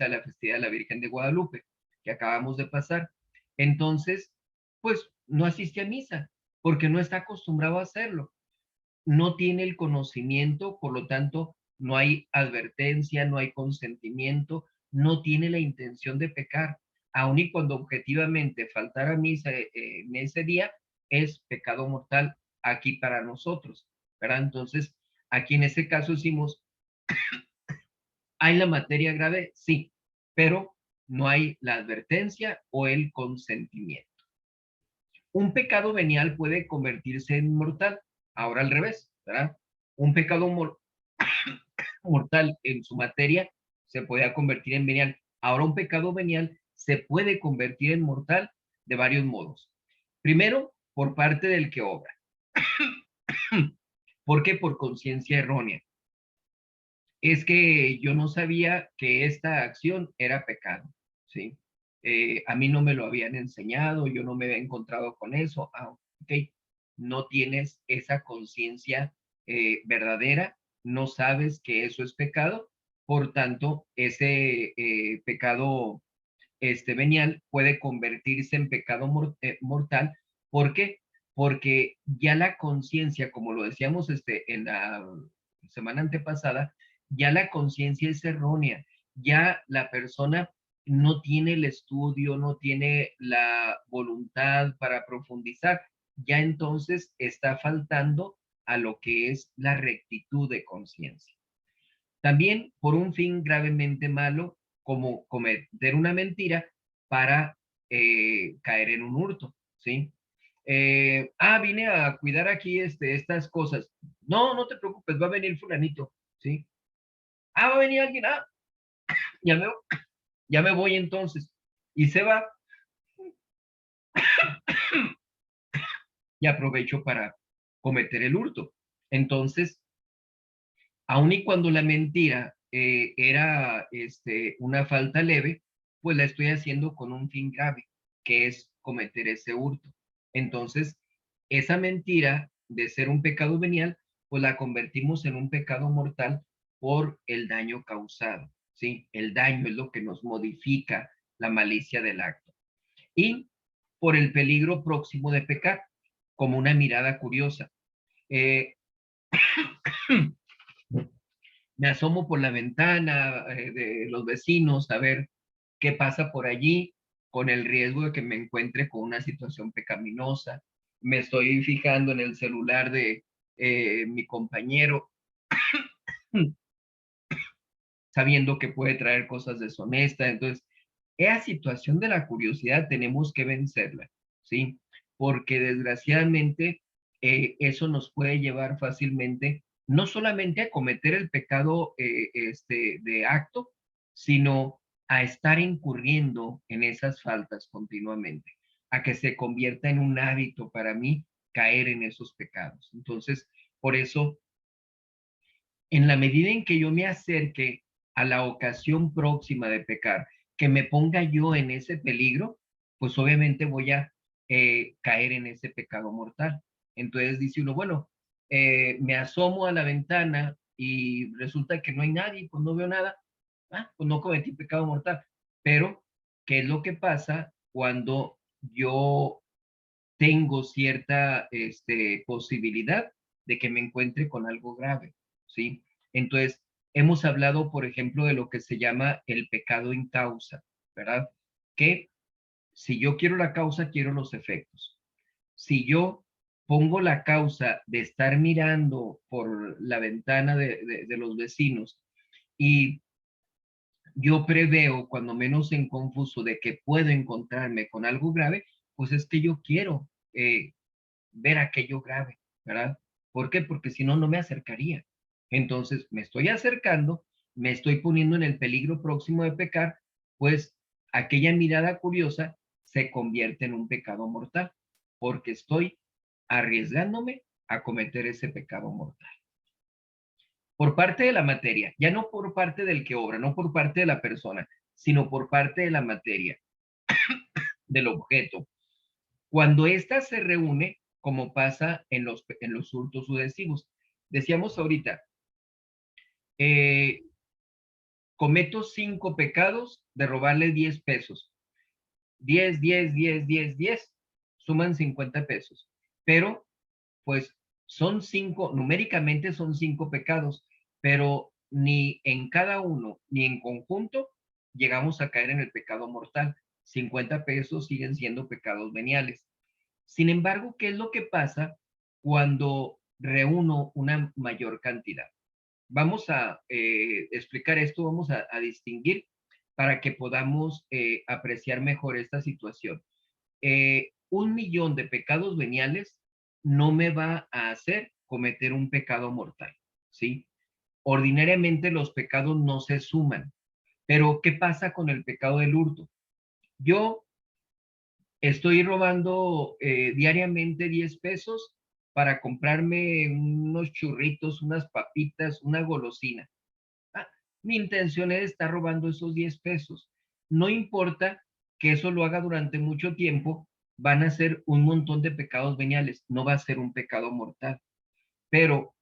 de la festividad de la Virgen de Guadalupe, que acabamos de pasar. Entonces, pues no asiste a misa, porque no está acostumbrado a hacerlo. No tiene el conocimiento, por lo tanto, no hay advertencia, no hay consentimiento, no tiene la intención de pecar, aun y cuando objetivamente faltar a misa en ese día es pecado mortal aquí para nosotros, ¿verdad? Entonces, aquí en ese caso decimos, ¿hay la materia grave? Sí, pero no hay la advertencia o el consentimiento. Un pecado venial puede convertirse en mortal, ahora al revés, ¿verdad? Un pecado mortal en su materia se puede convertir en venial. Ahora un pecado venial se puede convertir en mortal de varios modos. Primero, por parte del que obra. ¿Por qué? Por conciencia errónea. Es que yo no sabía que esta acción era pecado, ¿sí? A mí no me lo habían enseñado, yo no me había encontrado con eso. Ok, no tienes esa conciencia verdadera, no sabes que eso es pecado, por tanto, ese pecado venial puede convertirse en pecado mortal. ¿Por qué? Porque ya la conciencia, como lo decíamos en la semana antepasada, ya la conciencia es errónea, ya la persona no tiene el estudio, no tiene la voluntad para profundizar, ya entonces está faltando a lo que es la rectitud de conciencia. También por un fin gravemente malo, como cometer una mentira para caer en un hurto, ¿sí? Vine a cuidar aquí estas cosas. No, no te preocupes, va a venir fulanito, ¿sí? Va a venir alguien, ya me, ya me voy entonces. Y se va y aprovecho para cometer el hurto. Entonces, aun y cuando la mentira era una falta leve, pues la estoy haciendo con un fin grave, que es cometer ese hurto. Entonces, esa mentira de ser un pecado venial, pues la convertimos en un pecado mortal por el daño causado, ¿sí? El daño es lo que nos modifica la malicia del acto. Y por el peligro próximo de pecar, como una mirada curiosa. Eh, Me asomo por la ventana de los vecinos a ver qué pasa por allí, con el riesgo de que me encuentre con una situación pecaminosa. Me estoy fijando en el celular de mi compañero, sabiendo que puede traer cosas deshonestas. Entonces, esa situación de la curiosidad tenemos que vencerla, ¿sí? Porque desgraciadamente eso nos puede llevar fácilmente no solamente a cometer el pecado de acto, sino a estar incurriendo en esas faltas continuamente, a que se convierta en un hábito para mí caer en esos pecados. Entonces, por eso, en la medida en que yo me acerque a la ocasión próxima de pecar, que me ponga yo en ese peligro, pues obviamente voy a caer en ese pecado mortal. Entonces dice uno, bueno, me asomo a la ventana y resulta que no hay nadie, pues no veo nada, pues no cometí pecado mortal. Pero, ¿qué es lo que pasa cuando yo tengo cierta posibilidad de que me encuentre con algo grave? ¿Sí? Entonces, hemos hablado, por ejemplo, de lo que se llama el pecado en causa, ¿verdad? Que si yo quiero la causa, quiero los efectos. Si yo pongo la causa de estar mirando por la ventana de los vecinos y yo preveo, cuando menos en confuso, de que puedo encontrarme con algo grave, pues es que yo quiero ver aquello grave, ¿verdad? ¿Por qué? Porque si no, no me acercaría. Entonces, me estoy acercando, me estoy poniendo en el peligro próximo de pecar, pues aquella mirada curiosa se convierte en un pecado mortal, porque estoy arriesgándome a cometer ese pecado mortal. Por parte de la materia, ya no por parte del que obra, no por parte de la persona, sino por parte de la materia, del objeto. Cuando ésta se reúne, como pasa en los hurtos sucesivos. Decíamos ahorita, Cometo 5 pecados de robarle 10 pesos. 10, 10, 10, 10, 10, suman 50 pesos. Pero, pues, son 5, numéricamente son 5 pecados, pero ni en cada uno, ni en conjunto, llegamos a caer en el pecado mortal. 50 pesos siguen siendo pecados veniales. Sin embargo, ¿qué es lo que pasa cuando reúno una mayor cantidad? Vamos a explicar esto, vamos a distinguir para que podamos apreciar mejor esta situación. 1,000,000 de pecados veniales no me va a hacer cometer un pecado mortal, ¿sí? Ordinariamente los pecados no se suman, pero ¿qué pasa con el pecado del hurto? Yo estoy robando diariamente 10 pesos para comprarme unos churritos, unas papitas, una golosina. Ah, mi intención es estar robando esos 10 pesos. No importa que eso lo haga durante mucho tiempo, van a ser un montón de pecados veniales, no va a ser un pecado mortal. Pero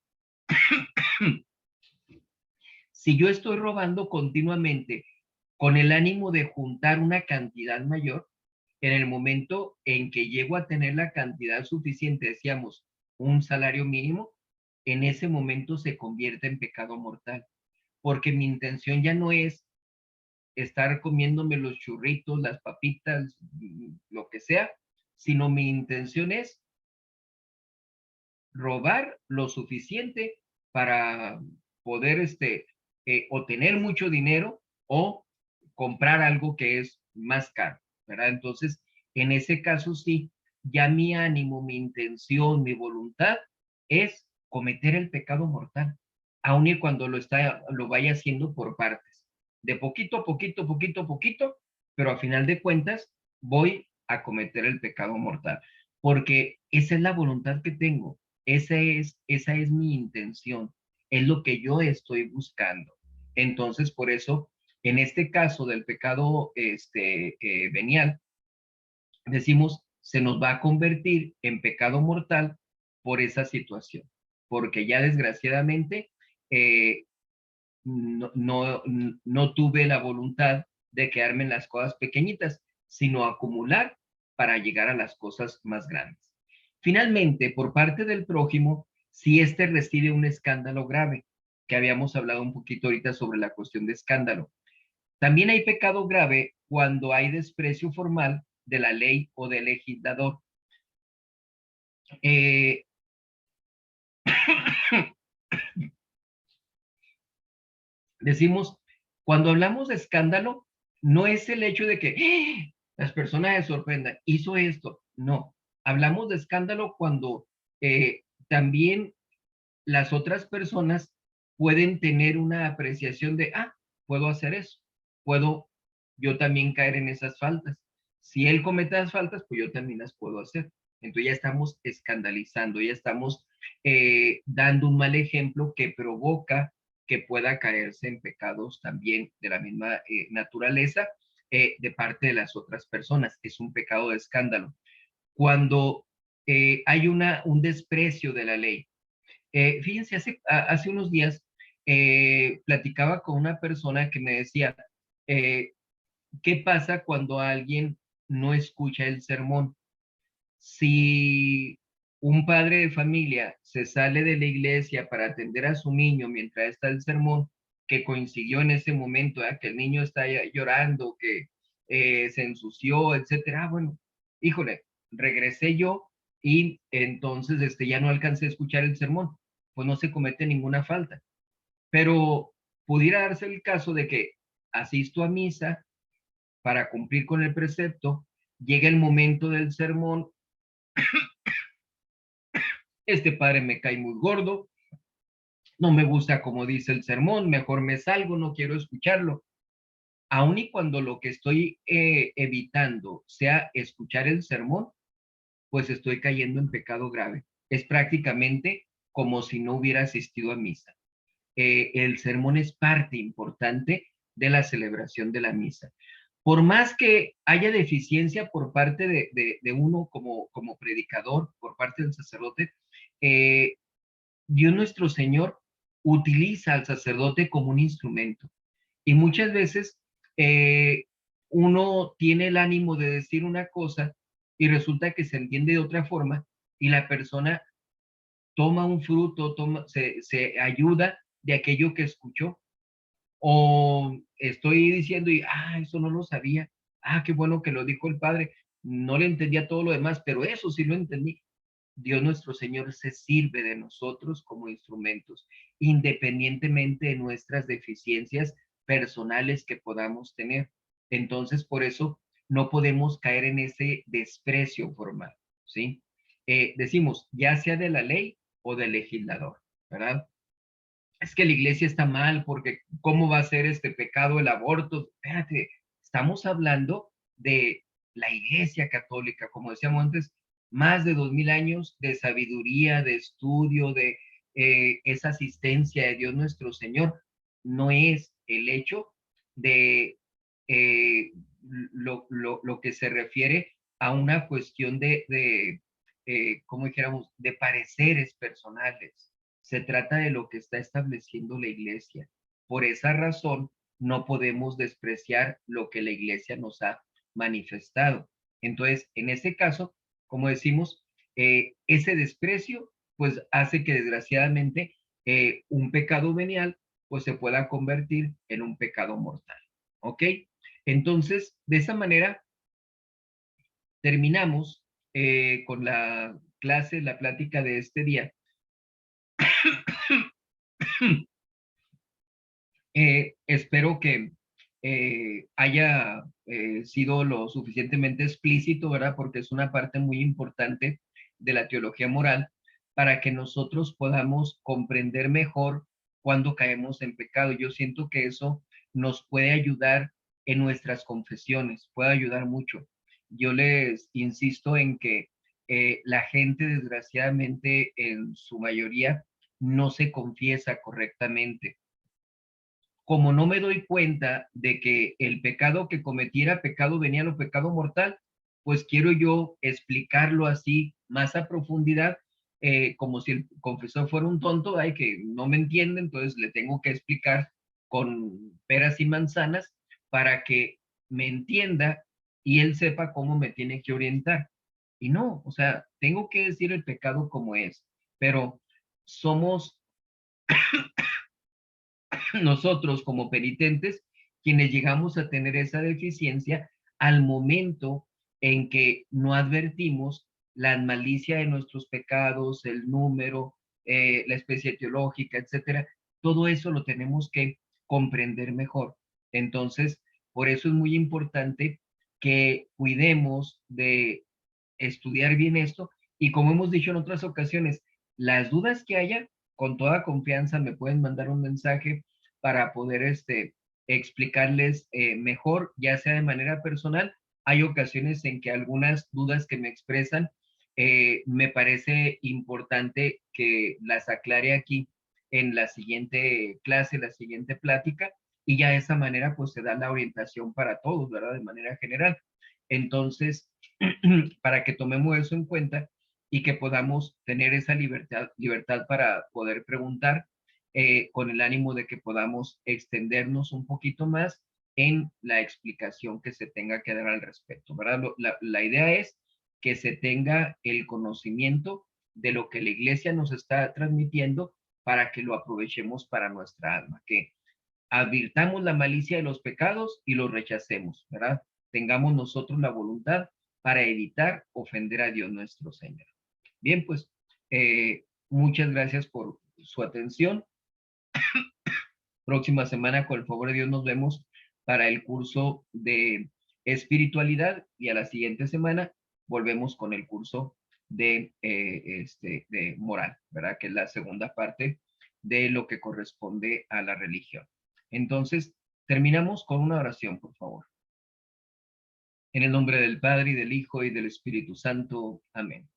si yo estoy robando continuamente con el ánimo de juntar una cantidad mayor, en el momento en que llego a tener la cantidad suficiente, decíamos, un salario mínimo, en ese momento se convierte en pecado mortal, porque mi intención ya no es estar comiéndome los churritos, las papitas, lo que sea, sino mi intención es robar lo suficiente para poder o tener mucho dinero o comprar algo que es más caro, ¿verdad? Entonces, en ese caso sí, ya mi ánimo, mi intención, mi voluntad es cometer el pecado mortal, aun y cuando lo vaya haciendo por partes, de poquito a poquito, poquito a poquito, pero a final de cuentas voy a cometer el pecado mortal, porque esa es la voluntad que tengo. Esa es mi intención, es lo que yo estoy buscando. Entonces, por eso, en este caso del pecado venial, decimos, se nos va a convertir en pecado mortal por esa situación, porque ya desgraciadamente eh, no tuve la voluntad de quedarme en las cosas pequeñitas, sino acumular para llegar a las cosas más grandes. Finalmente, por parte del prójimo, si éste recibe un escándalo grave, que habíamos hablado un poquito ahorita sobre la cuestión de escándalo. También hay pecado grave cuando hay desprecio formal de la ley o del legislador. Eh, decimos, cuando hablamos de escándalo, no es el hecho de que las personas se sorprendan, hizo esto. No, hablamos de escándalo cuando también las otras personas pueden tener una apreciación de, puedo hacer eso, puedo yo también caer en esas faltas. Si él comete las faltas, pues yo también las puedo hacer. Entonces ya estamos escandalizando, ya estamos dando un mal ejemplo que provoca que pueda caerse en pecados también de la misma naturaleza de parte de las otras personas. Es un pecado de escándalo. Cuando hay un desprecio de la ley. Fíjense, hace unos días platicaba con una persona que me decía, ¿qué pasa cuando alguien no escucha el sermón? Si un padre de familia se sale de la iglesia para atender a su niño mientras está el sermón, que coincidió en ese momento, que el niño está llorando, que se ensució, etcétera. Bueno, híjole, regresé yo y entonces ya no alcancé a escuchar el sermón, pues no se comete ninguna falta. Pero pudiera darse el caso de que asisto a misa para cumplir con el precepto, llega el momento del sermón, este padre me cae muy gordo, no me gusta como dice el sermón, mejor me salgo, no quiero escucharlo. Aun y cuando lo que estoy evitando sea escuchar el sermón, pues estoy cayendo en pecado grave. Es prácticamente como si no hubiera asistido a misa. El sermón es parte importante de la celebración de la misa. Por más que haya deficiencia por parte de uno como predicador, por parte del sacerdote, Dios nuestro Señor utiliza al sacerdote como un instrumento. Y muchas veces uno tiene el ánimo de decir una cosa y resulta que se entiende de otra forma y la persona toma un fruto, se ayuda de aquello que escuchó. O estoy diciendo y, eso no lo sabía. Qué bueno que lo dijo el padre. No le entendía todo lo demás, pero eso sí lo entendí. Dios nuestro Señor se sirve de nosotros como instrumentos, independientemente de nuestras deficiencias personales que podamos tener. Entonces, por eso no podemos caer en ese desprecio formal, ¿sí? Decimos, ya sea de la ley o del legislador, ¿verdad? Es que la iglesia está mal porque ¿cómo va a ser este pecado el aborto? Espérate, estamos hablando de la iglesia católica, como decíamos antes, más de 2000 años de sabiduría, de estudio, de esa asistencia de Dios nuestro Señor. No es el hecho de eh, lo que se refiere a una cuestión ¿cómo dijéramos?, de pareceres personales. Se trata de lo que está estableciendo la iglesia. Por esa razón, no podemos despreciar lo que la iglesia nos ha manifestado. Entonces, en ese caso, como decimos, ese desprecio, pues hace que desgraciadamente un pecado venial, pues se pueda convertir en un pecado mortal. ¿Ok? Entonces, de esa manera, terminamos con la clase, la plática de este día. Espero que haya sido lo suficientemente explícito, ¿verdad? Porque es una parte muy importante de la teología moral para que nosotros podamos comprender mejor cuando caemos en pecado. Yo siento que eso nos puede ayudar en nuestras confesiones, puede ayudar mucho. Yo les insisto en que la gente, desgraciadamente, en su mayoría, no se confiesa correctamente. Como no me doy cuenta de que el pecado que cometiera, pecado venial o pecado mortal, pues quiero yo explicarlo así más a profundidad, como si el confesor fuera un tonto, que no me entiende, entonces le tengo que explicar con peras y manzanas para que me entienda y él sepa cómo me tiene que orientar. Y no, o sea, tengo que decir el pecado como es, pero somos nosotros como penitentes quienes llegamos a tener esa deficiencia al momento en que no advertimos la malicia de nuestros pecados, el número, la especie teológica, etcétera. Todo eso lo tenemos que comprender mejor. Entonces, por eso es muy importante que cuidemos de estudiar bien esto y, como hemos dicho en otras ocasiones, las dudas que haya, con toda confianza me pueden mandar un mensaje para poder explicarles mejor, ya sea de manera personal. Hay ocasiones en que algunas dudas que me expresan me parece importante que las aclare aquí en la siguiente clase, la siguiente plática, y ya de esa manera pues se da la orientación para todos, ¿verdad? De manera general. Entonces, para que tomemos eso en cuenta y que podamos tener esa libertad para poder preguntar, con el ánimo de que podamos extendernos un poquito más en la explicación que se tenga que dar al respecto, ¿verdad? La idea es que se tenga el conocimiento de lo que la iglesia nos está transmitiendo para que lo aprovechemos para nuestra alma, que advirtamos la malicia de los pecados y los rechacemos, ¿verdad? Tengamos nosotros la voluntad para evitar ofender a Dios nuestro Señor. Bien, pues muchas gracias por su atención. Próxima semana, con el favor de Dios, nos vemos para el curso de espiritualidad y a la siguiente semana volvemos con el curso de moral, ¿verdad? Que es la segunda parte de lo que corresponde a la religión. Entonces, terminamos con una oración, por favor. En el nombre del Padre, y del Hijo, y del Espíritu Santo. Amén.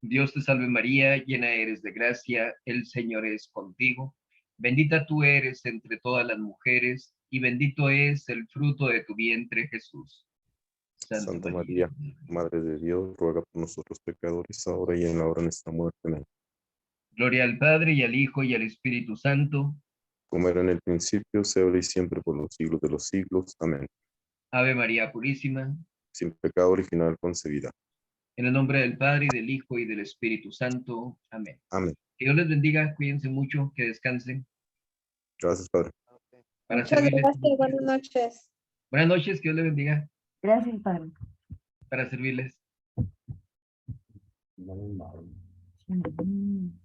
Dios te salve María, llena eres de gracia, el Señor es contigo. Bendita tú eres entre todas las mujeres, y bendito es el fruto de tu vientre, Jesús. Santa María, Madre de Dios, ruega por nosotros pecadores, ahora y en la hora de nuestra muerte. Amén. Gloria al Padre, y al Hijo, y al Espíritu Santo. Como era en el principio, sea ahora y siempre, por los siglos de los siglos. Amén. Ave María Purísima. Sin pecado original concebida. En el nombre del Padre, y del Hijo, y del Espíritu Santo. Amén. Amén. Que Dios les bendiga, cuídense mucho, que descansen. Gracias, Padre. Para Muchas servirles. gracias, buenas noches. Buenas noches, que Dios les bendiga. Gracias, Padre. Para servirles. Mm.